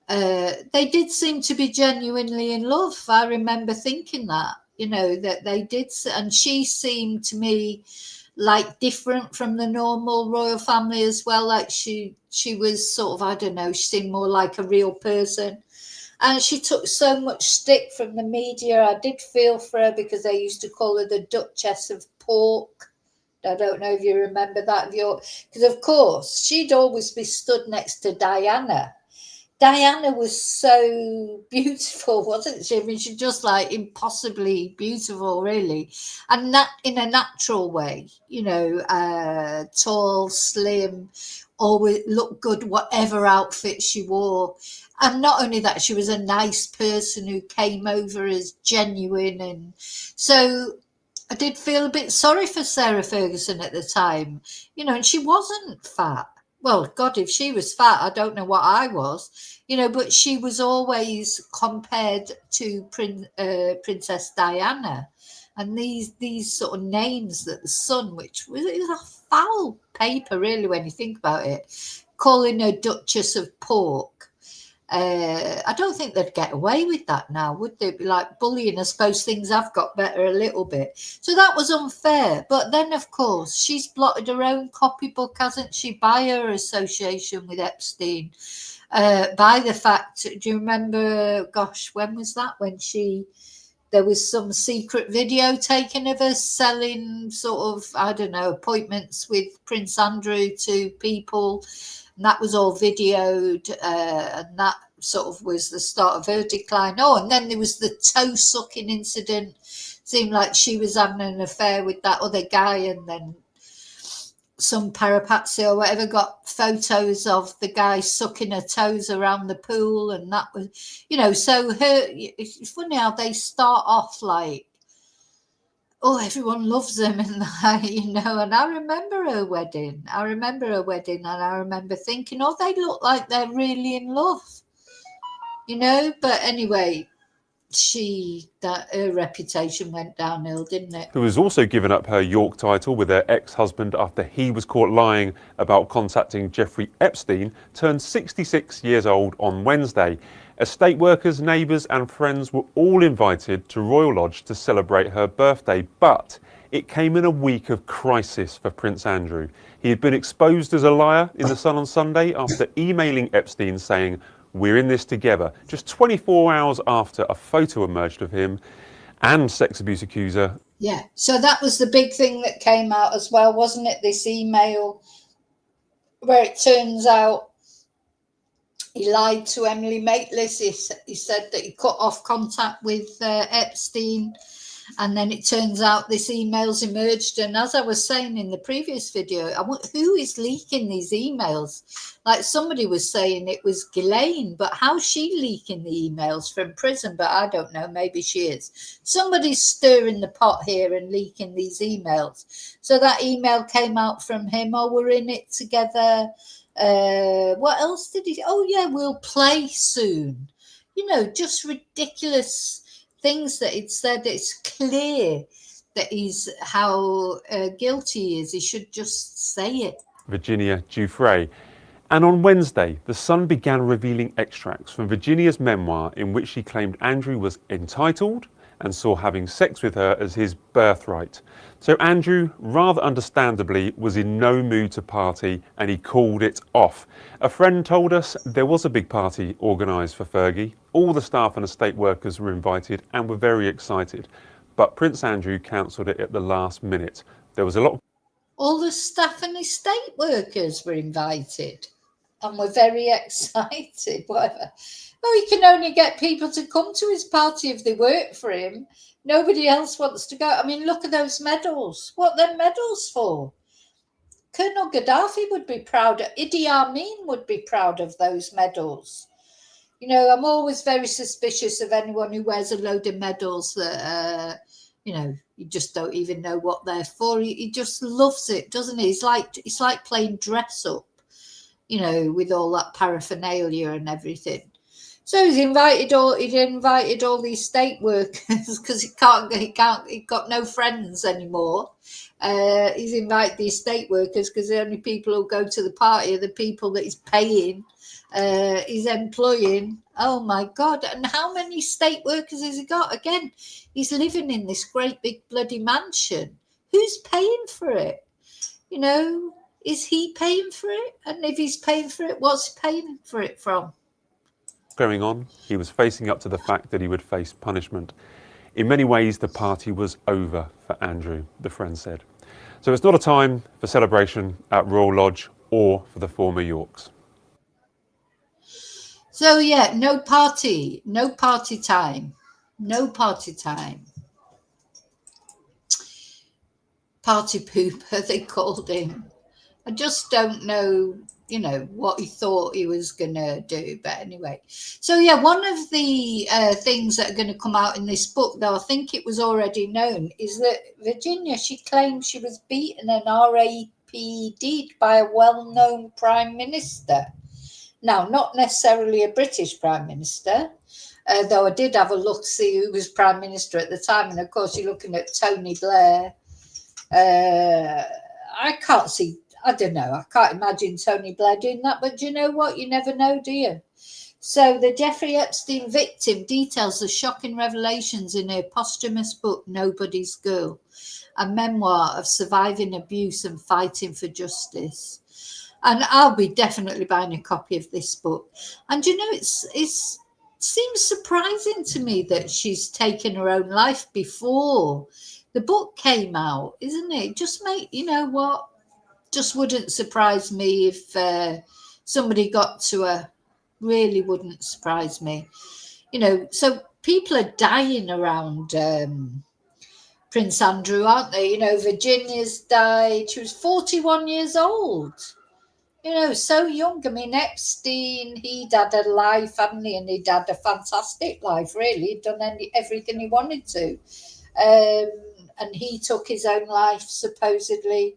they did seem to be genuinely in love. I remember thinking that, that they did. And she seemed to me like different from the normal royal family as well. Like she was sort of, I don't know, she seemed more like a real person. And she took so much stick from the media. I did feel for her because they used to call her the Duchess of Pork. I don't know if you remember that. Because, of course, she'd always be stood next to Diana. Diana was so beautiful, wasn't she? I mean, she's just like impossibly beautiful, really. And that in a natural way, tall, slim, always looked good, whatever outfit she wore. And not only that, she was a nice person who came over as genuine. And so I did feel a bit sorry for Sarah Ferguson at the time, and she wasn't fat. Well, God, if she was fat, I don't know what I was, but she was always compared to Princess Diana. And these sort of names that the Sun, which was a foul paper, really, when you think about it, calling her Duchess of Pork. I don't think they'd get away with that now, would they? Be like bullying. I suppose things have got better a little bit. So that was unfair. But then, of course, she's blotted her own copybook, hasn't she, by her association with Epstein, by the fact, do you remember, gosh, when was that? When there was some secret video taken of her selling sort of, I don't know, appointments with Prince Andrew to people. And that was all videoed, and that sort of was the start of her decline. Oh, and then there was the toe sucking incident. Seemed like she was having an affair with that other guy, and then some paparazzi or whatever got photos of the guy sucking her toes around the pool, and that was, so it's funny how they start off like, oh, everyone loves them, and and I remember her wedding. And I remember thinking, oh, they look like they're really in love, But anyway, her reputation went downhill, didn't it? Who was also given up her York title with her ex-husband after he was caught lying about contacting Jeffrey Epstein, turned 66 years old on Wednesday. Estate workers, neighbours and friends were all invited to Royal Lodge to celebrate her birthday, but it came in a week of crisis for Prince Andrew. He had been exposed as a liar in The Sun on Sunday after emailing Epstein saying, "We're in this together," just 24 hours after a photo emerged of him and sex abuse accuser. Yeah, so that was the big thing that came out as well, wasn't it? This email where it turns out he lied to Emily Maitlis. He said that he cut off contact with Epstein, and then it turns out this email's emerged. And as I was saying in the previous video, who is leaking these emails? Like somebody was saying it was Ghislaine, but how's she leaking the emails from prison? But I don't know, maybe she is. Somebody's stirring the pot here and leaking these emails. So that email came out from him, oh, we're in it together. What else did he? Oh, yeah, we'll play soon. Just ridiculous things that it said. It's clear that he's how guilty he is. He should just say it. Virginia Guiffre. And on Wednesday, The Sun began revealing extracts from Virginia's memoir in which she claimed Andrew was entitled and saw having sex with her as his birthright. So Andrew, rather understandably, was in no mood to party and he called it off. A friend told us there was a big party organised for Fergie. All the staff and estate workers were invited and were very excited. But Prince Andrew cancelled it at the last minute. There was a lot. All the staff and estate workers were invited and were very excited, whatever. Oh, he can only get people to come to his party if they work for him. Nobody else wants to go. I mean, look at those medals. What are them medals for? Colonel Gaddafi would be proud. Idi Amin would be proud of those medals. I'm always very suspicious of anyone who wears a load of medals that, you just don't even know what they're for. He just loves it, doesn't he? It's like playing dress up, with all that paraphernalia and everything. So he invited all these state workers because he got no friends anymore. He's invited the estate workers because the only people who go to the party are the people that he's paying, he's employing. Oh my God. And how many state workers has he got? Again, he's living in this great big bloody mansion. Who's paying for it? Is he paying for it? And if he's paying for it, what's he paying for it from? going on, he was facing up to the fact that he would face punishment. In many ways, the party was over for Andrew, the friend said. So it's not a time for celebration at Royal Lodge or for the former Yorks. So yeah, no party time. Party pooper, they called him. I just don't know, what he thought he was going to do. But anyway, so yeah, one of the things that are going to come out in this book, though I think it was already known, is that Virginia, she claims she was beaten and RAPD'd by a well-known prime minister. Now, not necessarily a British prime minister, though I did have a look to see who was prime minister at the time. And of course, you're looking at Tony Blair. I don't know. I can't imagine Tony Blair doing that. But do you know what? You never know, do you? So the Jeffrey Epstein victim details the shocking revelations in her posthumous book, Nobody's Girl, a memoir of surviving abuse and fighting for justice. And I'll be definitely buying a copy of this book. And it seems surprising to me that she's taken her own life before the book came out, isn't it? Just wouldn't surprise me if somebody got to her. Really wouldn't surprise me. So people are dying around Prince Andrew, aren't they? Virginia's died. She was 41 years old. So young. I mean, Epstein, he'd had a life, hadn't he? And he'd had a fantastic life, really. He'd done everything he wanted to. And he took his own life, supposedly.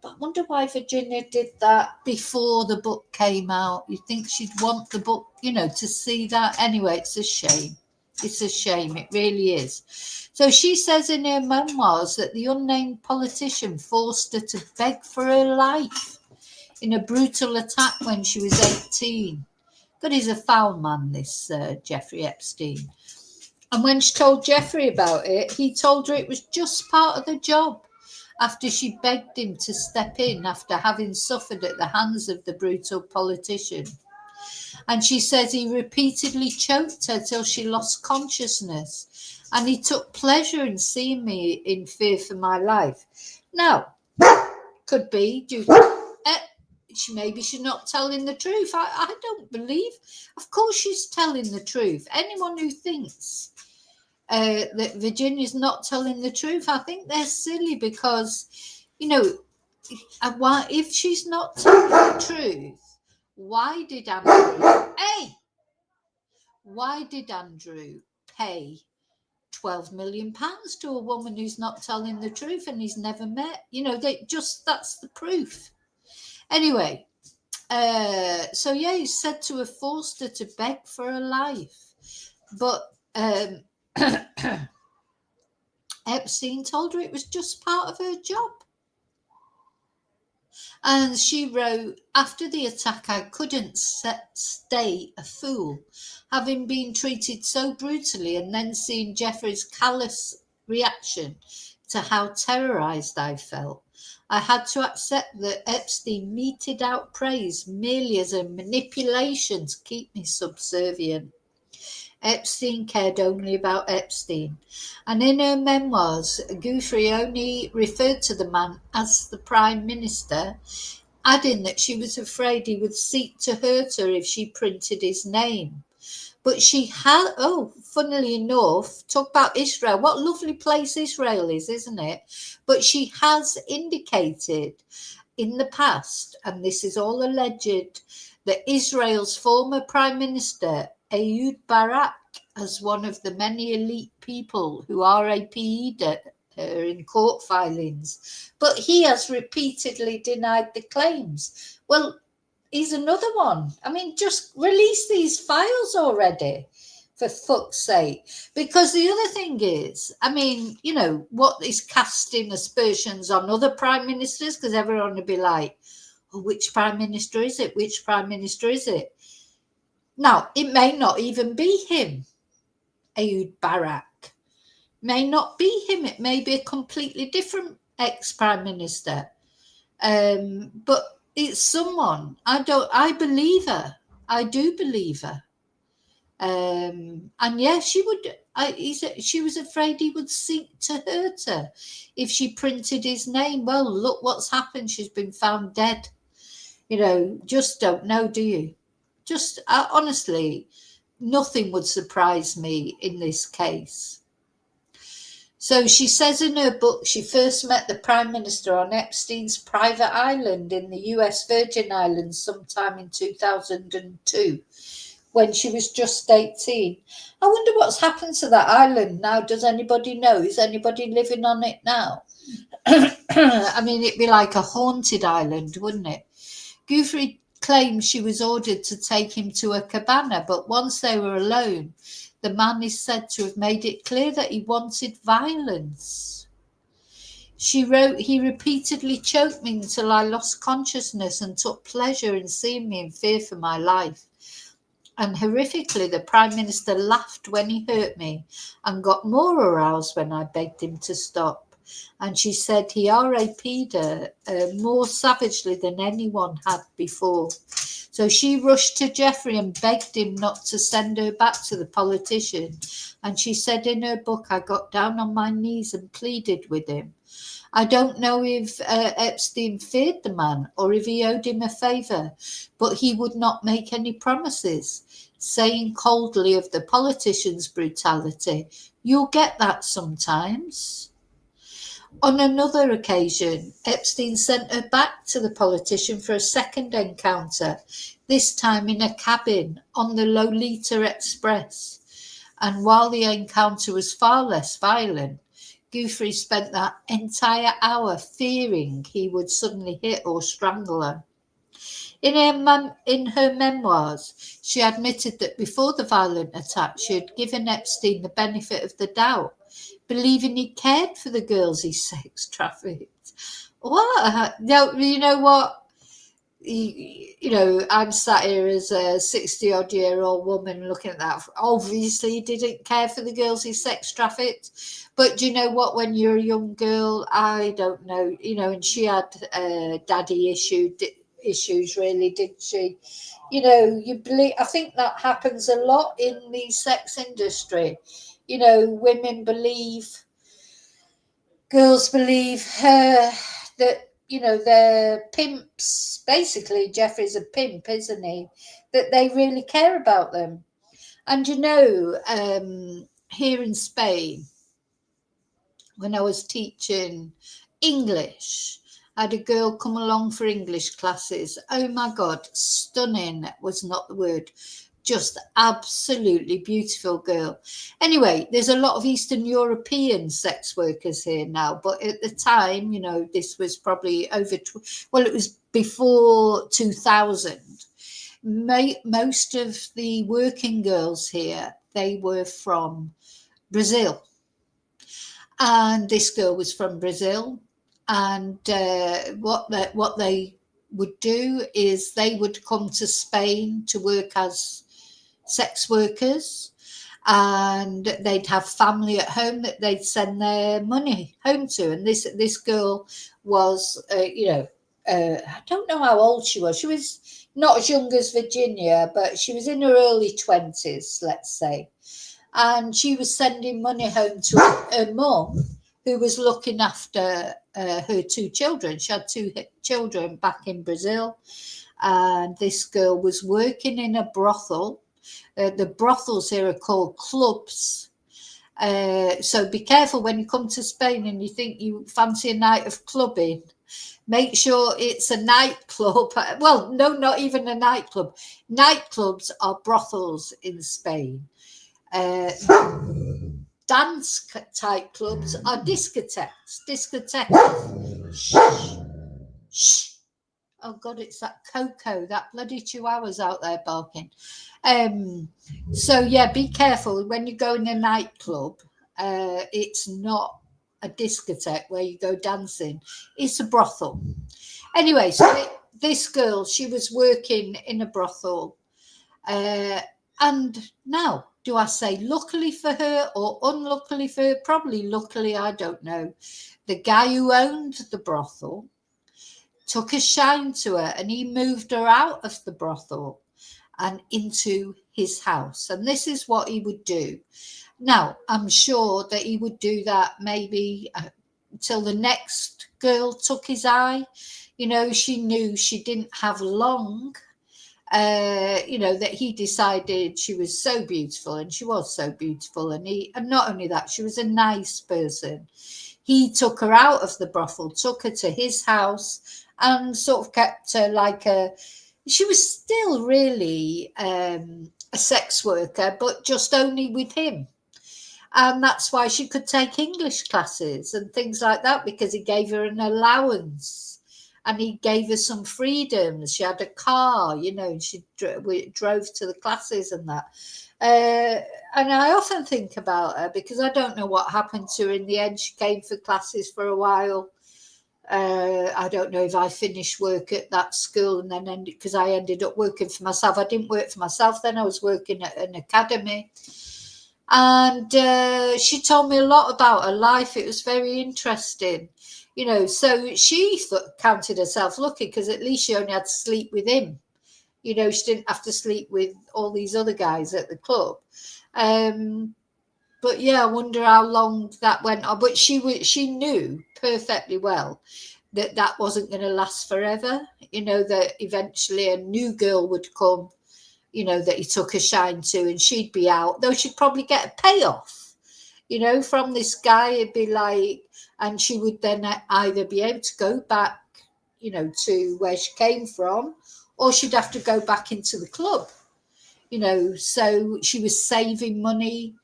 But I wonder why Virginia did that before the book came out. You'd think she'd want the book, to see that. Anyway, it's a shame. It's a shame. It really is. So she says in her memoirs that the unnamed politician forced her to beg for her life in a brutal attack when she was 18. God, he's a foul man, this Jeffrey Epstein. And when she told Jeffrey about it, he told her it was just part of the job after she begged him to step in after having suffered at the hands of the brutal politician. And she says he repeatedly choked her till she lost consciousness. And he took pleasure in seeing me in fear for my life. Now, could be due to... maybe she's not telling the truth. I don't believe. Of course she's telling the truth. Anyone who thinks that Virginia's not telling the truth, I think they're silly because, if she's not telling the truth, why did Andrew pay £12 million to a woman who's not telling the truth and he's never met? That's the proof. Anyway, he said to have forced her to beg for her life. But Epstein told her it was just part of her job. And she wrote, after the attack, I couldn't stay a fool, having been treated so brutally and then seeing Jeffrey's callous reaction to how terrorized I felt. I had to accept that Epstein meted out praise merely as a manipulation to keep me subservient. Epstein cared only about Epstein. And in her memoirs, Guiffre only referred to the man as the Prime Minister, adding that she was afraid he would seek to hurt her if she printed his name. But she had, funnily enough, talk about Israel. What a lovely place Israel is, isn't it? But she has indicated in the past, and this is all alleged, that Israel's former Prime Minister, Ehud Barak, as one of the many elite people who RAP'd her in court filings. But he has repeatedly denied the claims. Well, he's another one. I mean, just release these files already, for fuck's sake. Because the other thing is, what is casting aspersions on other prime ministers? Because everyone will be like, which prime minister is it? Which prime minister is it? Now, it may not even be him, Ehud Barak. May not be him. It may be a completely different ex-prime minister. But it's someone. I believe her. I do believe her. And yeah, she was afraid he would seek to hurt her if she printed his name. Well, look what's happened. She's been found dead. Just don't know, do you? Just honestly, nothing would surprise me in this case. So she says in her book she first met the Prime Minister on Epstein's private island in the US Virgin Islands sometime in 2002 when she was just 18. I wonder what's happened to that island now. Does anybody know? Is anybody living on it now? I mean, it'd be like a haunted island, wouldn't it? Guiffre claims she was ordered to take him to a cabana, but once they were alone, the man is said to have made it clear that he wanted violence. She wrote, he repeatedly choked me until I lost consciousness and took pleasure in seeing me in fear for my life. And horrifically, the Prime Minister laughed when he hurt me and got more aroused when I begged him to stop. And she said he RAP'd her more savagely than anyone had before. So she rushed to Geoffrey and begged him not to send her back to the politician. And she said in her book, I got down on my knees and pleaded with him. I don't know if Epstein feared the man or if he owed him a favour, but he would not make any promises, saying coldly of the politician's brutality, you'll get that sometimes. On another occasion, Epstein sent her back to the politician for a second encounter, this time in a cabin on the Lolita Express. And while the encounter was far less violent, Guiffre spent that entire hour fearing he would suddenly hit or strangle her. In her memoirs, she admitted that before the violent attack, she had given Epstein the benefit of the doubt, believing he cared for the girls he sex trafficked. What? No, you know what? I'm sat here as a 60-odd-year-old woman looking at that. Obviously, he didn't care for the girls he sex trafficked. But do you know what? When you're a young girl, I don't know, and she had daddy issues, really, did she? You believe. I think that happens a lot in the sex industry. Women believe, girls believe that, they're pimps. Basically, Geoffrey's a pimp, isn't he? That they really care about them. And, here in Spain, when I was teaching English, I had a girl come along for English classes. Oh, my God, stunning was not the word. Just absolutely beautiful girl. Anyway, there's a lot of Eastern European sex workers here now, but at the time, this was probably it was before 2000. Most of the working girls here, they were from Brazil. And this girl was from Brazil. And what they would do is they would come to Spain to work as sex workers, and they'd have family at home that they'd send their money home to. And this girl was, I don't know how old she was. She was not as young as Virginia, but she was in her early 20s, let's say. And she was sending money home to her mum, who was looking after her two children. She had two children back in Brazil. And this girl was working in a brothel. The brothels here are called clubs. So be careful when you come to Spain and you think you fancy a night of clubbing. Make sure it's a nightclub. Well, no, not even a nightclub. Nightclubs are brothels in Spain. Dance type clubs are discotheques. Shh. Oh God, it's that Coco, that bloody chihuahua's out there barking. So yeah, be careful when you go in a nightclub. It's not a discotheque where you go dancing. It's a brothel. Anyway, so this girl, she was working in a brothel. And now, do I say luckily for her or unluckily for her? Probably luckily, I don't know. The guy who owned the brothel took a shine to her and he moved her out of the brothel and into his house. And this is what he would do. Now, I'm sure that he would do that maybe till the next girl took his eye. You know, she knew she didn't have long. You know, that he decided she was so beautiful, and she was so beautiful, and not only that, she was a nice person. He took her out of the brothel, took her to his house, and sort of kept her like she was still really a sex worker, but just only with him. And that's why she could take English classes and things like that, because he gave her an allowance and he gave her some freedoms. She had a car, you know, and she drove to the classes and that. And I often think about her, because I don't know what happened to her in the end. She came for classes for a while. I don't know if I finished work at that school and then because I ended up working for myself. I didn't work for myself then. I was working at an academy. And she told me a lot about her life. It was very interesting, you know. So she counted herself lucky, because at least she only had to sleep with him. You know, she didn't have to sleep with all these other guys at the club. But yeah, I wonder how long that went on. But she knew perfectly well that that wasn't going to last forever. You know, that eventually a new girl would come, you know, that he took a shine to, and she'd be out, though she'd probably get a payoff, you know, from this guy. It'd be like, and she would then either be able to go back, you know, to where she came from, or she'd have to go back into the club, you know. So she was saving money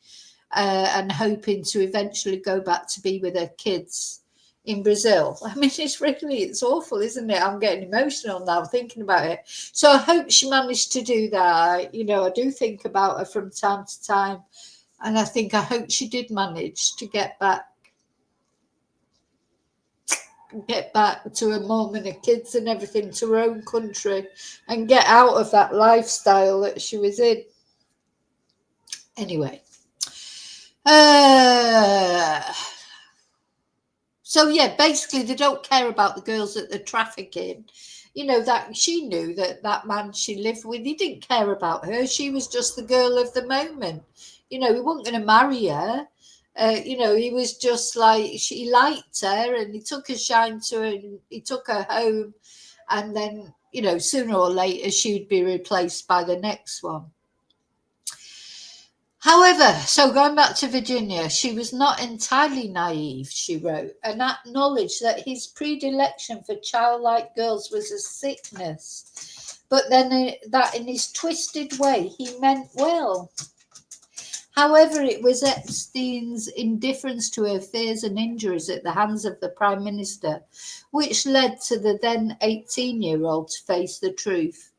and hoping to eventually go back to be with her kids in Brazil. I mean, it's awful, isn't it? I'm getting emotional now thinking about it. So I hope she managed to do that. You know, I do think about her from time to time, and I hope she did manage to get back to her mum and her kids and everything, to her own country, and get out of that lifestyle that she was in. Anyway. So yeah, basically they don't care about the girls that they're trafficking. You know, that she knew that man she lived with, he didn't care about her. She was just the girl of the moment. You know, he wasn't going to marry her. You know, he was just like, he liked her, and he took a shine to her, and he took her home, and then, you know, sooner or later she'd be replaced by the next one. However, so going back to Virginia, she was not entirely naive, she wrote, and acknowledged that his predilection for childlike girls was a sickness, but then that in his twisted way he meant well. However, it was Epstein's indifference to her fears and injuries at the hands of the Prime Minister which led to the then 18-year-old to face the truth.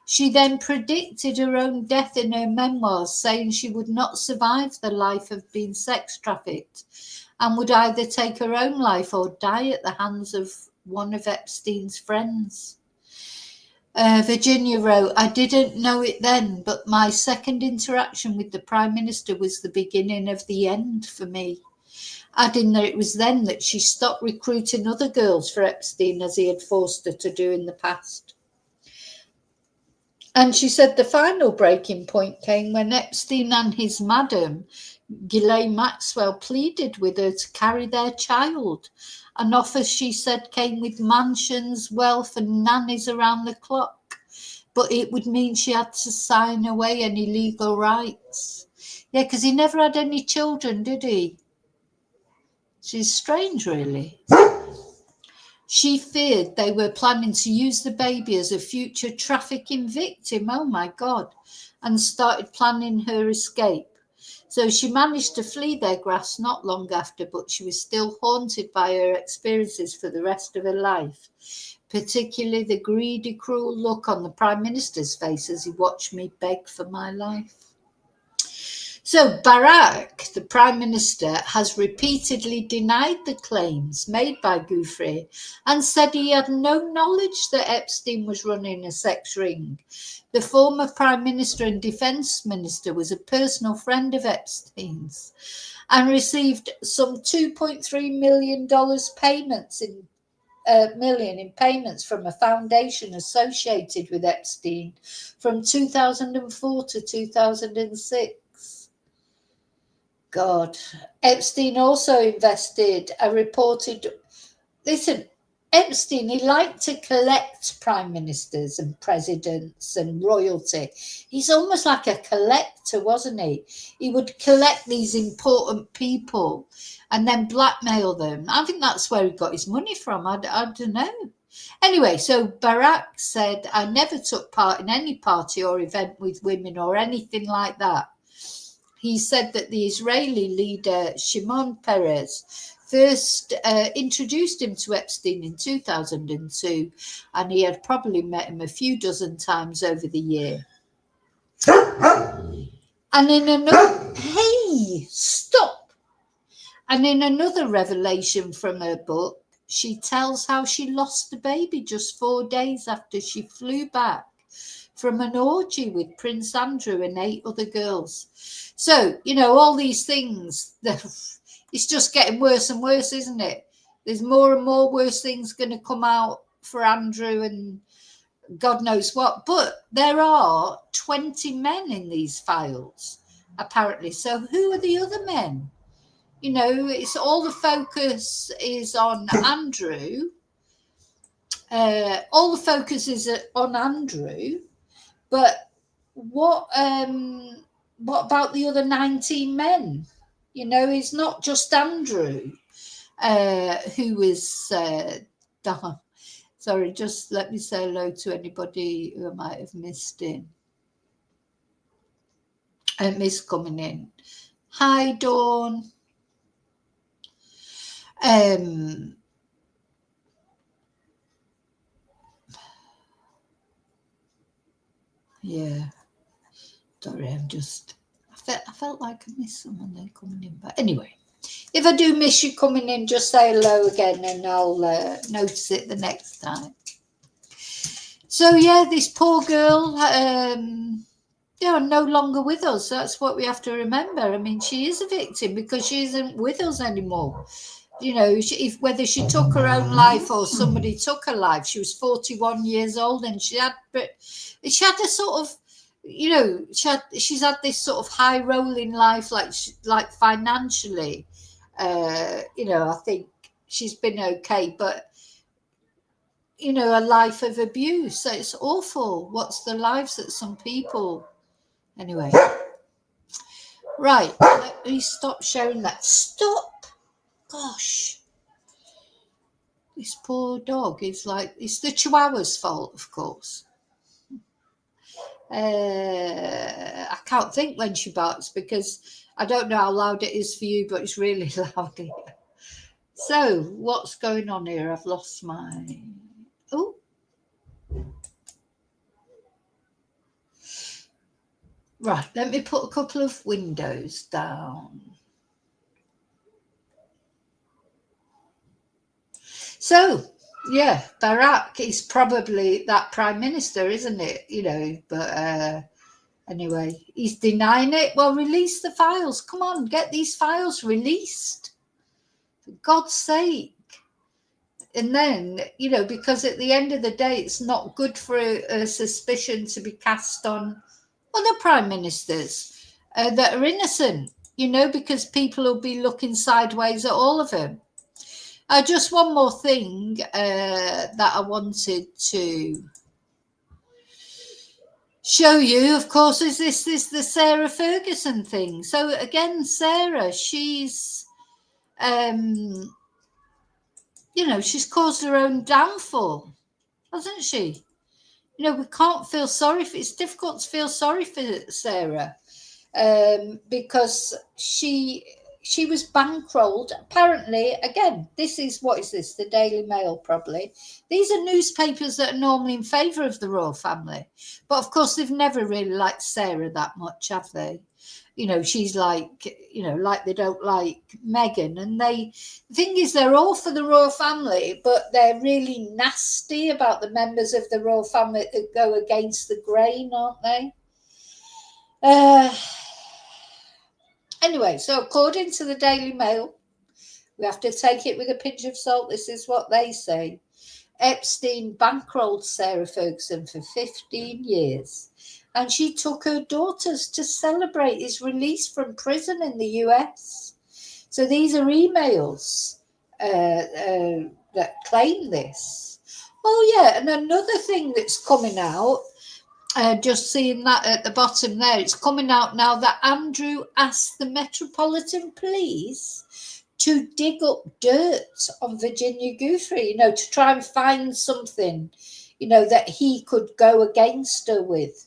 She then predicted her own death in her memoirs, saying she would not survive the life of being sex trafficked and would either take her own life or die at the hands of one of Epstein's friends. Virginia wrote, I didn't know it then, but my second interaction with the Prime Minister was the beginning of the end for me. Adding that it was then that she stopped recruiting other girls for Epstein, as he had forced her to do in the past. And she said the final breaking point came when Epstein and his madam, Ghislaine Maxwell, pleaded with her to carry their child. An offer, she said, came with mansions, wealth, and nannies around the clock. But it would mean she had to sign away any legal rights. Yeah, because he never had any children, did he? She's strange, really. She feared they were planning to use the baby as a future trafficking victim, oh my God, and started planning her escape. So she managed to flee their grasp not long after, but she was still haunted by her experiences for the rest of her life, particularly the greedy, cruel look on the Prime Minister's face as he watched me beg for my life. So Barack, the Prime Minister, has repeatedly denied the claims made by Guiffre and said he had no knowledge that Epstein was running a sex ring. The former Prime Minister and Defence Minister was a personal friend of Epstein's and received some $2.3 million payments in million in payments from a foundation associated with Epstein from 2004 to 2006. God. Epstein also invested a reported... Listen, Epstein, he liked to collect prime ministers and presidents and royalty. He's almost like a collector, wasn't he? He would collect these important people and then blackmail them. I think that's where he got his money from. I don't know. Anyway, so Barack said, I never took part in any party or event with women or anything like that. He said that the Israeli leader Shimon Peres first introduced him to Epstein in 2002, and he had probably met him a few dozen times over the year. And in another... Hey, stop! And in another revelation from her book, she tells how she lost the baby just 4 days after she flew back from an orgy with Prince Andrew and 8 other girls. So, you know, all these things, it's just getting worse and worse, isn't it? There's more and more worse things going to come out for Andrew and God knows what. But there are 20 men in these files, apparently. So who are the other men? You know, it's all the focus is on Andrew. All the focus is on Andrew. But what about the other 19 men? You know, it's not just Andrew who is done. Sorry, just let me say hello to anybody who I might have missed coming in. Hi, Dawn. Yeah. Sorry, I felt like I missed someone there coming in. But anyway, if I do miss you coming in, just say hello again and I'll notice it the next time. So, yeah, this poor girl, no longer with us. That's what we have to remember. I mean, she is a victim because she isn't with us anymore. You know, whether she took her own life or somebody took her life, she was 41 years old and she had a sort of, you know, she's had this sort of high rolling life, like financially, you know, I think she's been okay, but you know, a life of abuse. So it's awful. What's the lives that some people... Anyway. Right. Let me stop sharing that. Stop. Gosh. This poor dog is like... It's the Chihuahua's fault, of course. I can't think when she barks because I don't know how loud it is for you, but it's really loud here. So, what's going on here? I've lost my... Oh. Right, let me put a couple of windows down. So, yeah, Barack is probably that prime minister, isn't it? You know, but anyway, he's denying it. Well, release the files. Come on, get these files released. For God's sake. And then, you know, because at the end of the day, it's not good for a suspicion to be cast on other prime ministers that are innocent, you know, because people will be looking sideways at all of them. Just one more thing that I wanted to show you, of course, is the Sarah Ferguson thing. So again, Sarah, she's, you know, she's caused her own downfall, hasn't she? You know, we can't feel sorry for... It's difficult to feel sorry for Sarah because she was bankrolled. Apparently, again, this is... What is this? The Daily Mail, probably. These are newspapers that are normally in favour of the royal family. But, of course, they've never really liked Sarah that much, have they? You know, she's like, you know, like they don't like Meghan. And the thing is, they're all for the royal family, but they're really nasty about the members of the royal family that go against the grain, aren't they? Anyway, so according to the Daily Mail, We have to take it with a pinch of salt. This is what they say. Epstein bankrolled Sarah Ferguson for 15 years, and she took her daughters to celebrate his release from prison in the US. So these are emails that claim this. Oh, yeah, and another thing that's coming out, just seeing that at the bottom there, it's coming out now that Andrew asked the Metropolitan Police to dig up dirt on Virginia Guiffre, to try and find something, that he could go against her with.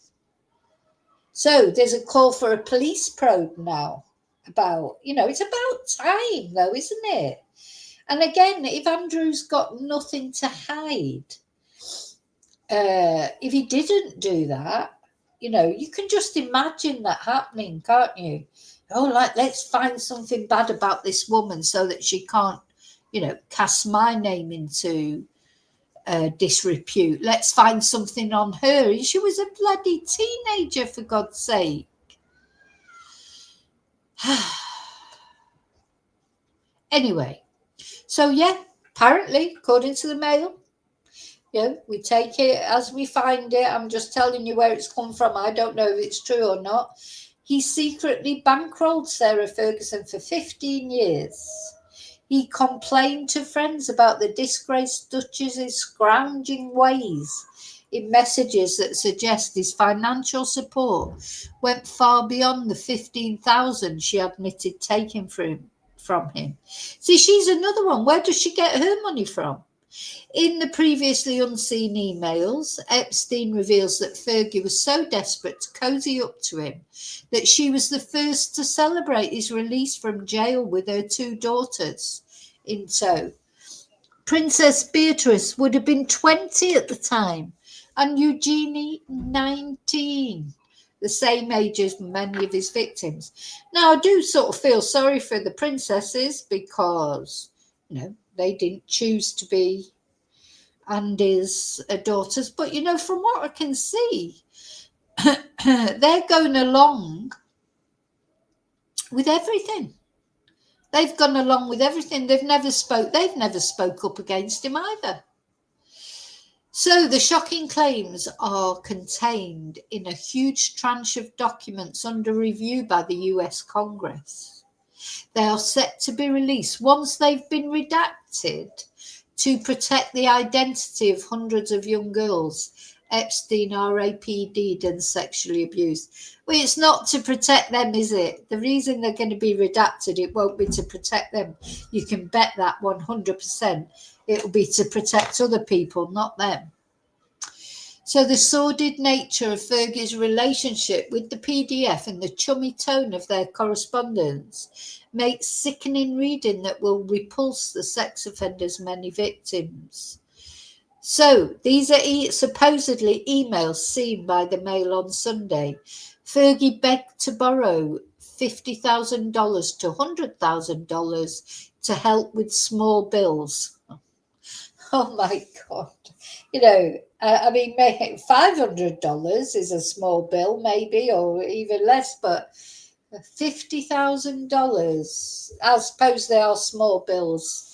So there's a call for a police probe now about, it's about time though, isn't it? And again, if Andrew's got nothing to hide, if he didn't do that, you can just imagine that happening, can't you? Oh, let's find something bad about this woman so that she can't, cast my name into disrepute. Let's find something on her. And she was a bloody teenager, for God's sake. Anyway, so yeah, apparently, according to the Mail, we take it as we find it. I'm just telling you where it's come from. I don't know if it's true or not. He secretly bankrolled Sarah Ferguson for 15 years. He complained to friends about the disgraced Duchess's scrounging ways in messages that suggest his financial support went far beyond the $15,000 she admitted taking from him. See, she's another one. Where does she get her money from? In the previously unseen emails, Epstein reveals that Fergie was so desperate to cozy up to him that she was the first to celebrate his release from jail with her 2 daughters in tow. Princess Beatrice would have been 20 at the time, and Eugenie 19, the same age as many of his victims. Now, I do sort of feel sorry for the princesses because, they didn't choose to be Andy's daughters. But, from what I can see, they're going along with everything. They've gone along with everything. They've never spoke up against him either. So the shocking claims are contained in a huge tranche of documents under review by the US Congress. They are set to be released once they've been redacted to protect the identity of hundreds of young girls Epstein RAPD'd and sexually abused. Well, it's not to protect them, is it? The reason they're going to be redacted, it won't be to protect them. You can bet that 100%. It'll be to protect other people, not them. So the sordid nature of Fergie's relationship with the PDF and the chummy tone of their correspondence makes sickening reading that will repulse the sex offender's many victims. So these are supposedly emails seen by the Mail on Sunday. Fergie begged to borrow $50,000 to $100,000 to help with small bills. Oh my God. $500 is a small bill, maybe, or even less, but $50,000, I suppose they are small bills.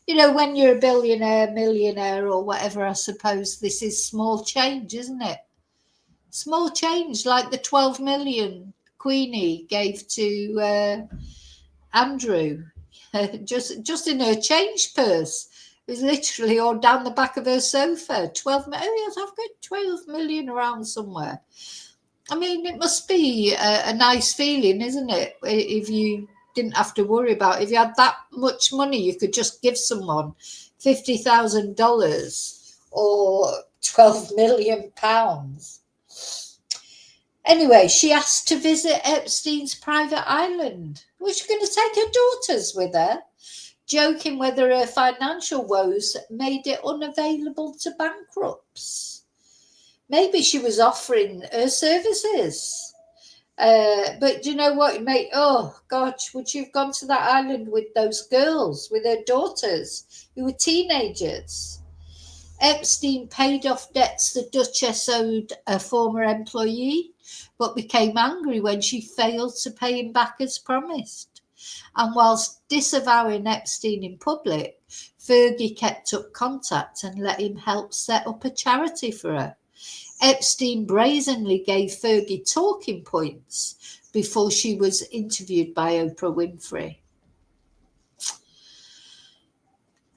When you're a billionaire, millionaire, or whatever, I suppose this is small change, isn't it? Small change, like the 12 million Queenie gave to Andrew, just in her change purse. It was literally all down the back of her sofa. 12 million. Oh, yes, I've got 12 million around somewhere. I mean, it must be a nice feeling, isn't it? If you didn't have to worry about it. If you had that much money, you could just give someone $50,000 or £12 million. Anyway, she asked to visit Epstein's private island. Was she going to take her daughters with her? Joking whether her financial woes made it unavailable to bankrupts. Maybe she was offering her services. But do you know what, mate? Oh, gosh, would you have gone to that island with those girls, with her daughters, who were teenagers? Epstein paid off debts the Duchess owed a former employee, but became angry when she failed to pay him back as promised. And whilst disavowing Epstein in public, Fergie kept up contact and let him help set up a charity for her. Epstein brazenly gave Fergie talking points before she was interviewed by Oprah Winfrey.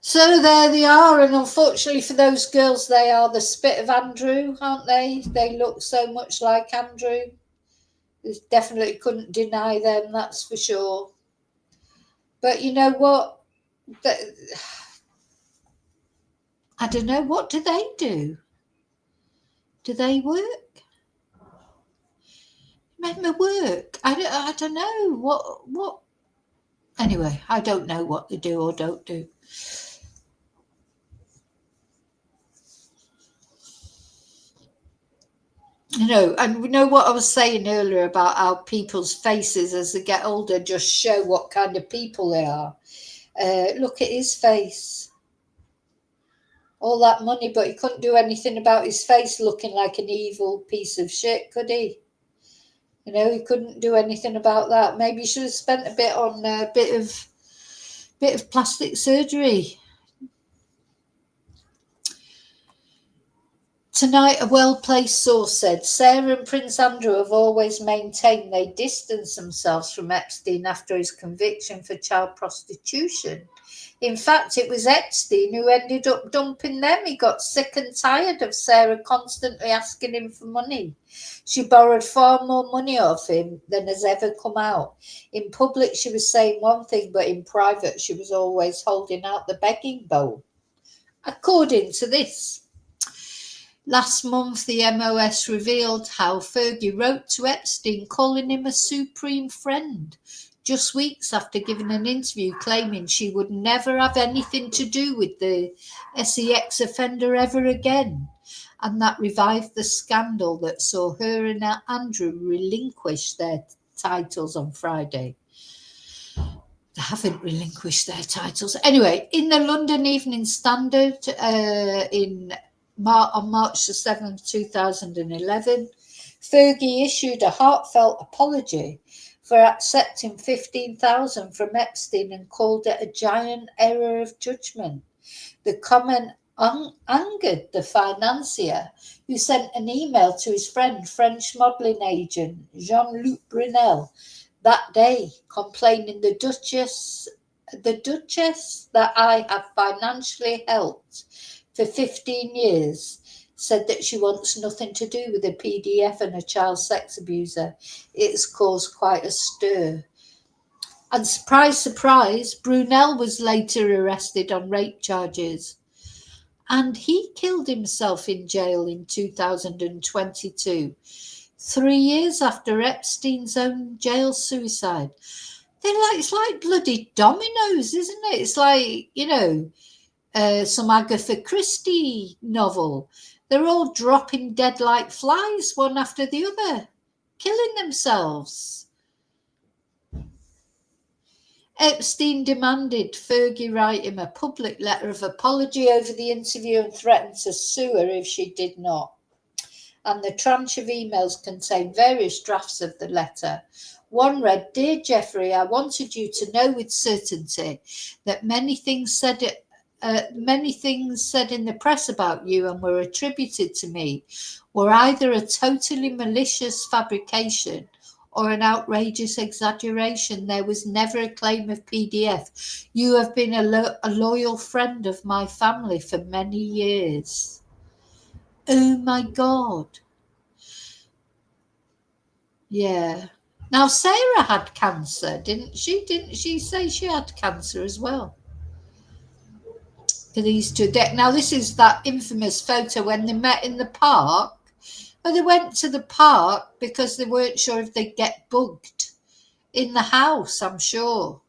So there they are, and unfortunately for those girls, they are the spit of Andrew, aren't they? They look so much like Andrew. You definitely couldn't deny them, that's for sure. But you know what? I don't know, what do they do? Do they work? Remember work? I don't know. What? Anyway, I don't know what they do or don't do. You know, and we know what I was saying earlier about how people's faces as they get older just show what kind of people they are. Look at his face. All that money, but he couldn't do anything about his face looking like an evil piece of shit, could he? You know, he couldn't do anything about that. Maybe he should have spent a bit on a bit of plastic surgery. Tonight, a well-placed source said, Sarah and Prince Andrew have always maintained they distanced themselves from Epstein after his conviction for child prostitution. In fact, it was Epstein who ended up dumping them. He got sick and tired of Sarah constantly asking him for money. She borrowed far more money off him than has ever come out. In public, she was saying one thing, but in private, she was always holding out the begging bowl. According to this. Last month, the MOS revealed how Fergie wrote to Epstein calling him a supreme friend, just weeks after giving an interview claiming she would never have anything to do with the sex offender ever again. And that revived the scandal that saw her and Andrew relinquish their titles on Friday. They haven't relinquished their titles. Anyway, in the London Evening Standard on March the 7th, 2011, Fergie issued a heartfelt apology for accepting $15,000 from Epstein and called it a giant error of judgment. The comment angered the financier, who sent an email to his friend, French modelling agent Jean-Luc Brunel, that day, complaining the Duchess that I have financially helped for 15 years said that she wants nothing to do with a PDF and a child sex abuser. It's caused quite a stir. And surprise, surprise, Brunel was later arrested on rape charges. And he killed himself in jail in 2022, 3 years after Epstein's own jail suicide. It's like bloody dominoes, isn't it? It's like, you know, some Agatha Christie novel. They're all dropping dead like flies, one after the other, killing themselves. Epstein demanded Fergie write him a public letter of apology over the interview and threatened to sue her if she did not. And the tranche of emails contained various drafts of the letter. One read, Dear Geoffrey, I wanted you to know with certainty that many things said in the press about you and were attributed to me were either a totally malicious fabrication or an outrageous exaggeration. There was never a claim of PDF. You have been a loyal friend of my family for many years. Oh my God. Yeah. Now, Sarah had cancer, didn't she? Didn't she say she had cancer as well? For these two. Now, this is that infamous photo when they met in the park. Well, they went to the park because they weren't sure if they'd get bugged in the house, I'm sure.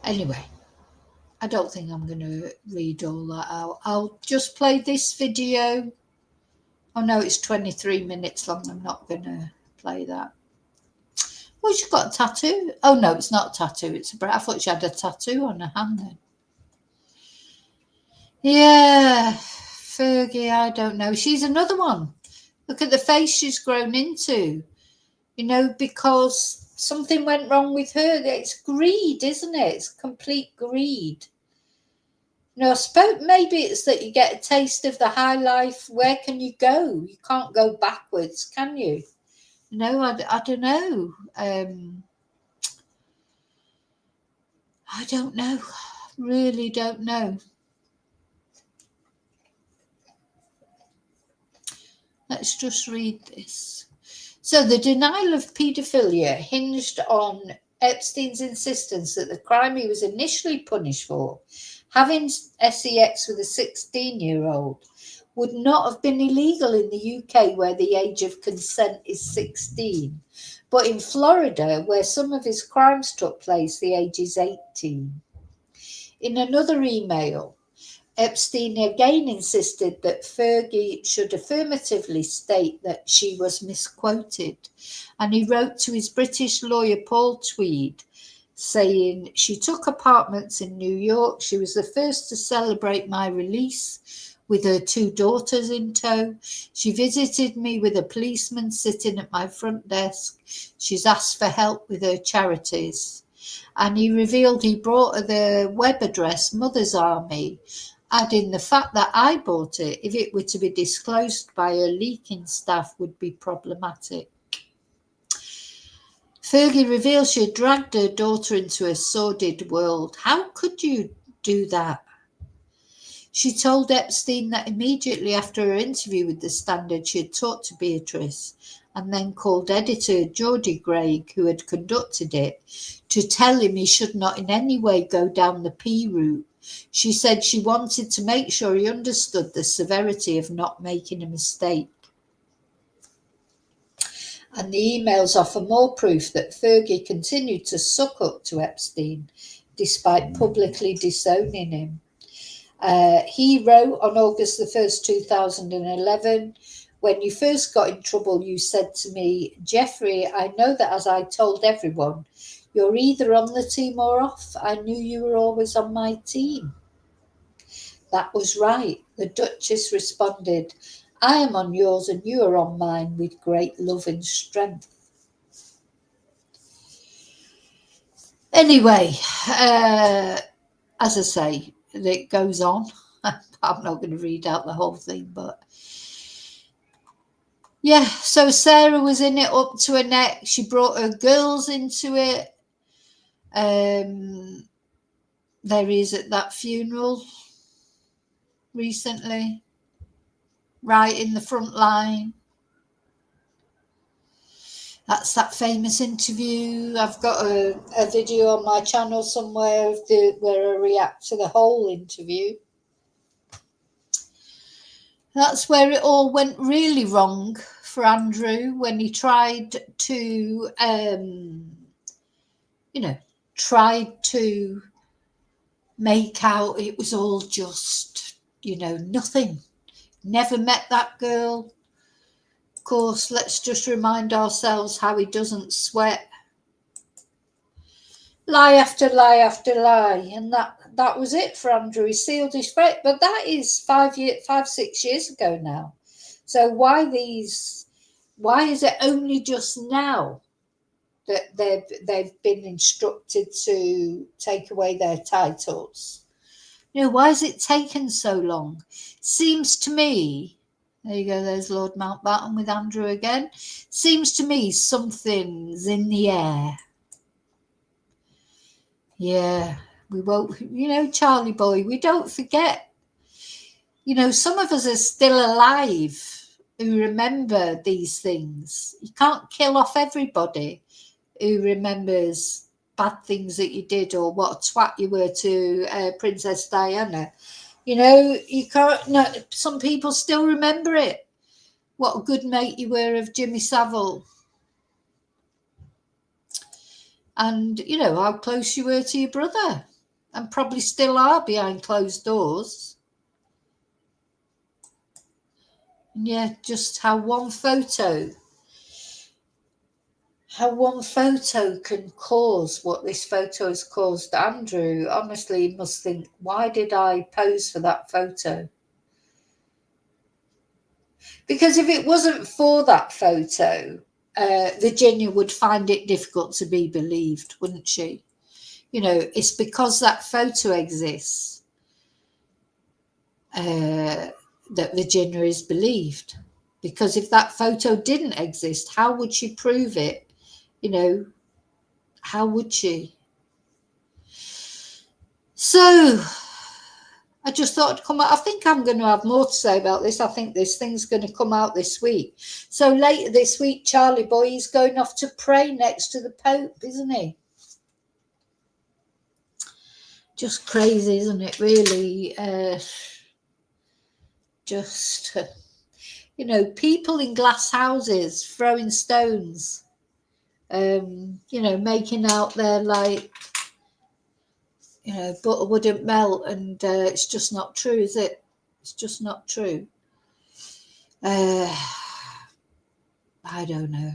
Anyway, I don't think I'm going to read all that out. I'll just play this video. Oh no, it's 23 minutes long. I'm not going to play that. Well, she's got a tattoo. Oh, no, it's not a tattoo. It's a bra. I thought she had a tattoo on her hand then. Yeah, Fergie, I don't know. She's another one. Look at the face she's grown into, because something went wrong with her. It's greed, isn't it? It's complete greed. I suppose maybe it's that you get a taste of the high life. Where can you go? You can't go backwards, can you? I don't know. I don't know. Really don't know. Let's just read this. So the denial of paedophilia hinged on Epstein's insistence that the crime he was initially punished for, having sex with a 16-year-old, would not have been illegal in the UK, where the age of consent is 16. But in Florida, where some of his crimes took place, the age is 18. In another email, Epstein again insisted that Fergie should affirmatively state that she was misquoted, and he wrote to his British lawyer Paul Tweed saying, "She took apartments in New York. She was the first to celebrate my release with her 2 daughters in tow. She visited me with a policeman sitting at my front desk. She's asked for help with her charities." And he revealed he brought her the web address Mother's Army, adding, "The fact that I bought it, if it were to be disclosed by her leaking staff, would be problematic." Fergie reveals she had dragged her daughter into a sordid world. How could you do that? She told Epstein that immediately after her interview with The Standard, she had talked to Beatrice and then called editor Geordie Greig, who had conducted it, to tell him he should not in any way go down the P route. She said she wanted to make sure he understood the severity of not making a mistake. And the emails offer more proof that Fergie continued to suck up to Epstein despite publicly disowning him. He wrote on August the 1st, 2011, "When you first got in trouble, you said to me, 'Jeffrey, I know that as I told everyone, you're either on the team or off. I knew you were always on my team.' That was right." The Duchess responded, "I am on yours and you are on mine with great love and strength." Anyway, as I say, it goes on. I'm not going to read out the whole thing, but yeah, so Sarah was in it up to her neck. She brought her girls into it. There is at that funeral recently, right in the front line. That's that famous interview. I've got a video on my channel somewhere of where I react to the whole interview. That's where it all went really wrong for Andrew when he tried to, make out it was all just, nothing. Never met that girl. Of course, let's just remind ourselves how he doesn't sweat. Lie after lie after lie, and that was it for Andrew. He sealed his fate, but that is 6 years ago now. So why is it only just now that they've been instructed to take away their titles? Why has it taken so long? Seems to me, there you go, there's Lord Mountbatten with Andrew again. Seems to me something's in the air. Yeah, we won't, Charlie boy, we don't forget. Some of us are still alive who remember these things. You can't kill off everybody who remembers bad things that you did or what a twat you were to Princess Diana. You can't. No, some people still remember it. What a good mate you were of Jimmy Savile. And, how close you were to your brother. And probably still are behind closed doors. And yeah, just how one photo how one photo can cause what this photo has caused Andrew. Honestly, he must think, why did I pose for that photo? Because if it wasn't for that photo, Virginia would find it difficult to be believed, wouldn't she? You know, it's because that photo exists that Virginia is believed. Because if that photo didn't exist, how would she prove it? You know, how would she? So I just thought I'd come out. I think I'm going to have more to say about this. I think this thing's going to come out this week. So later this week, Charlie boy, he's going off to pray next to the Pope, isn't he? Just crazy, isn't it, really? You know, people in glass houses throwing stones, you know, making out there like, you know, butter wouldn't melt, and it's just not true, is it? It's just not true. I don't know.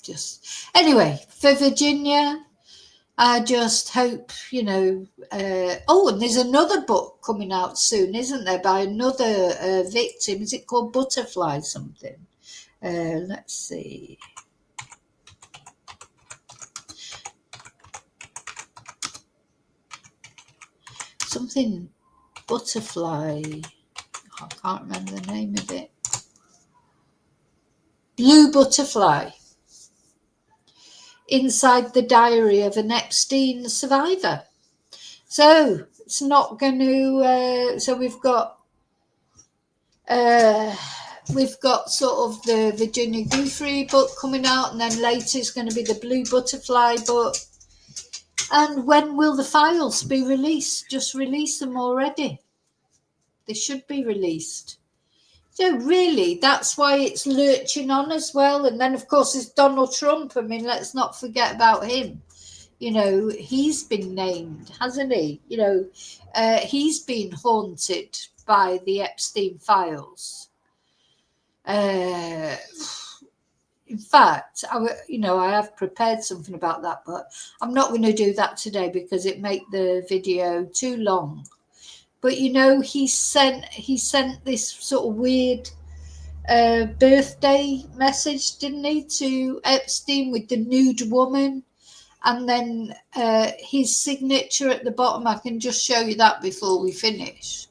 Just anyway, for Virginia, I just hope, you know. Oh, and there's another book coming out soon, isn't there, by another victim? Is it called Butterfly something? Let's see. Something butterfly. I can't remember the name of it. Blue Butterfly. Inside the diary of an Epstein survivor. So it's not going to. So we've got sort of the Virginia Guiffre book coming out, and then later it's going to be the Blue Butterfly book. And when will the files be released? Just release them already. They should be released. So really, that's why it's lurching on as well. And then, of course, there's Donald Trump. I mean, let's not forget about him. You know, he's been named, hasn't he? You know, he's been haunted by the Epstein files. In fact, I have prepared something about that, but I'm not going to do that today because it make the video too long. But you know, he sent this sort of weird birthday message, didn't he, to Epstein with the nude woman, and then his signature at the bottom. I can just show you that before we finish.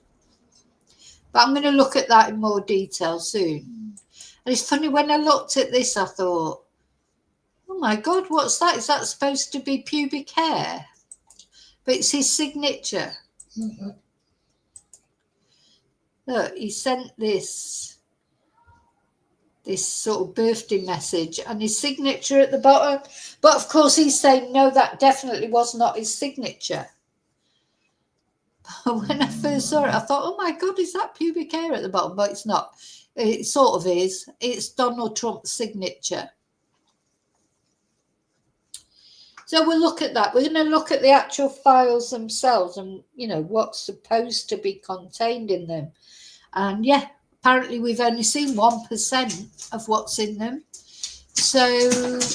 But I'm going to look at that in more detail soon. And it's funny, when I looked at this, I thought, oh my God, what's that? Is that supposed to be pubic hair? But it's his signature. Mm-hmm. Look, he sent this sort of birthday message and his signature at the bottom. But of course, he's saying, no, that definitely was not his signature. But when I first saw it, I thought, oh my God, is that pubic hair at the bottom? But it's not. It sort of is. It's Donald Trump's signature. So we'll look at that. We're going to look at the actual files themselves and, you know, what's supposed to be contained in them. And yeah, apparently we've only seen 1% of what's in them. So,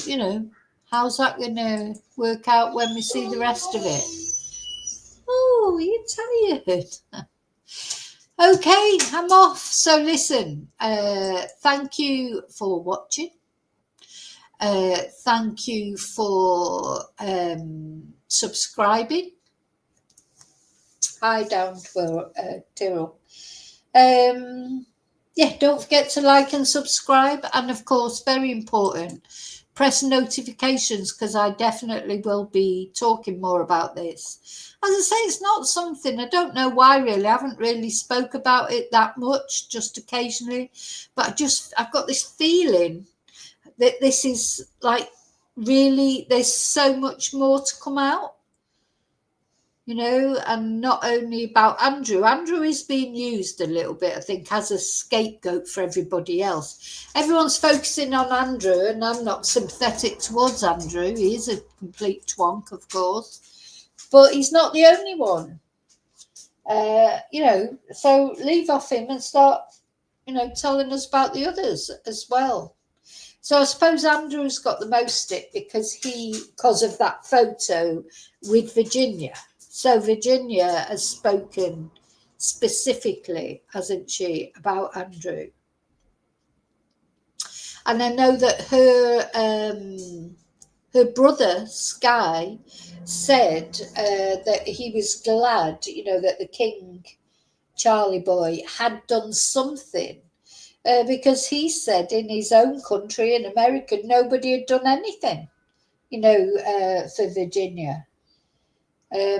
you know, how's that going to work out when we see the rest of it? Oh, you're tired. Okay, I'm off. So listen, thank you for watching. Thank you for subscribing. Hi down to Tyrrell. Yeah, don't forget to like and subscribe, and of course, very important, press notifications, because I definitely will be talking more about this. As I say, it's not something, I don't know why really, I haven't really spoke about it that much, just occasionally, but I've got this feeling that this is like really, there's so much more to come out. You know, and not only about Andrew. Andrew is being used a little bit, I think, as a scapegoat for everybody else. Everyone's focusing on Andrew, and I'm not sympathetic towards Andrew. He is a complete twonk, of course, but he's not the only one. You know, so leave off him and start, you know, telling us about the others as well. So I suppose Andrew's got the most stick because of that photo with Virginia. So Virginia has spoken specifically, hasn't she, about Andrew? And I know that her brother Sky said that he was glad, that the King, Charlie boy, had done something, because he said in his own country, in America, nobody had done anything, for Virginia.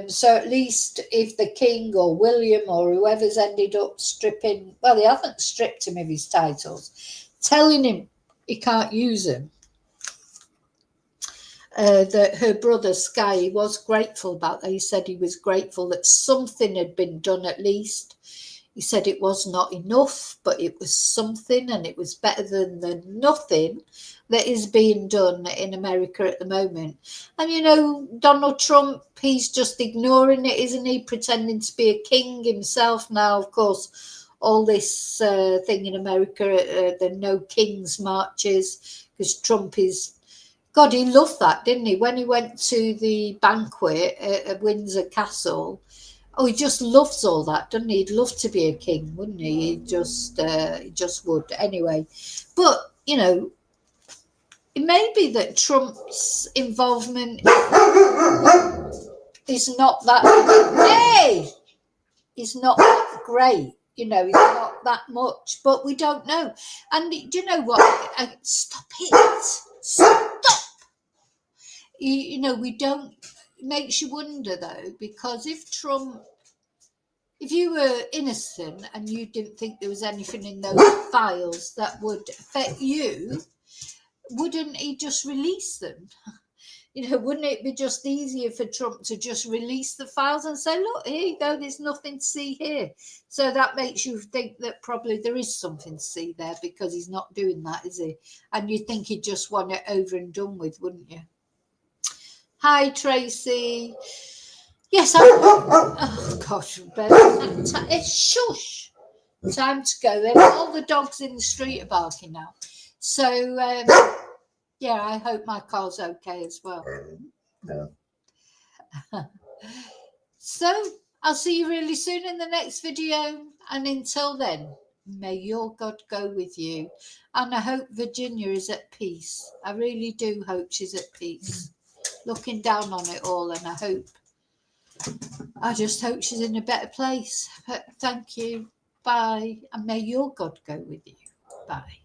So at least if the King or William or whoever's ended up stripping, well, they haven't stripped him of his titles, telling him he can't use them. That her brother Sky was grateful about that. He said he was grateful that something had been done at least. He said it was not enough, but it was something, and it was better than the nothing that is being done in America at the moment. And Donald Trump, he's just ignoring it, isn't he? Pretending to be a king himself now. Of course, all this thing in America, the No Kings marches, because Trump is... God, he loved that, didn't he? When he went to the banquet at Windsor Castle, he just loves all that, doesn't he? He'd love to be a king, wouldn't he? He just would. Anyway, but, it may be that Trump's involvement is not that... Hey! Is not that great. It's not that much, but we don't know. And do you know what? Stop it. Stop. We don't... It makes you wonder, though, because if you were innocent and you didn't think there was anything in those files that would affect you, wouldn't he just release them? Wouldn't it be just easier for Trump to just release the files and say, look, here you go, there's nothing to see here? So that makes you think that probably there is something to see there, because he's not doing that, is he? And you'd think he'd just want it over and done with, wouldn't you? Hi, Tracy. Yes, oh, gosh. Shush. Time to go. All the dogs in the street are barking now. So, yeah, I hope my car's okay as well. So, I'll see you really soon in the next video. And until then, may your God go with you. And I hope Virginia is at peace. I really do hope she's at peace. Looking down on it all, and I just hope she's in a better place. But thank you. Bye. And may your God go with you. Bye.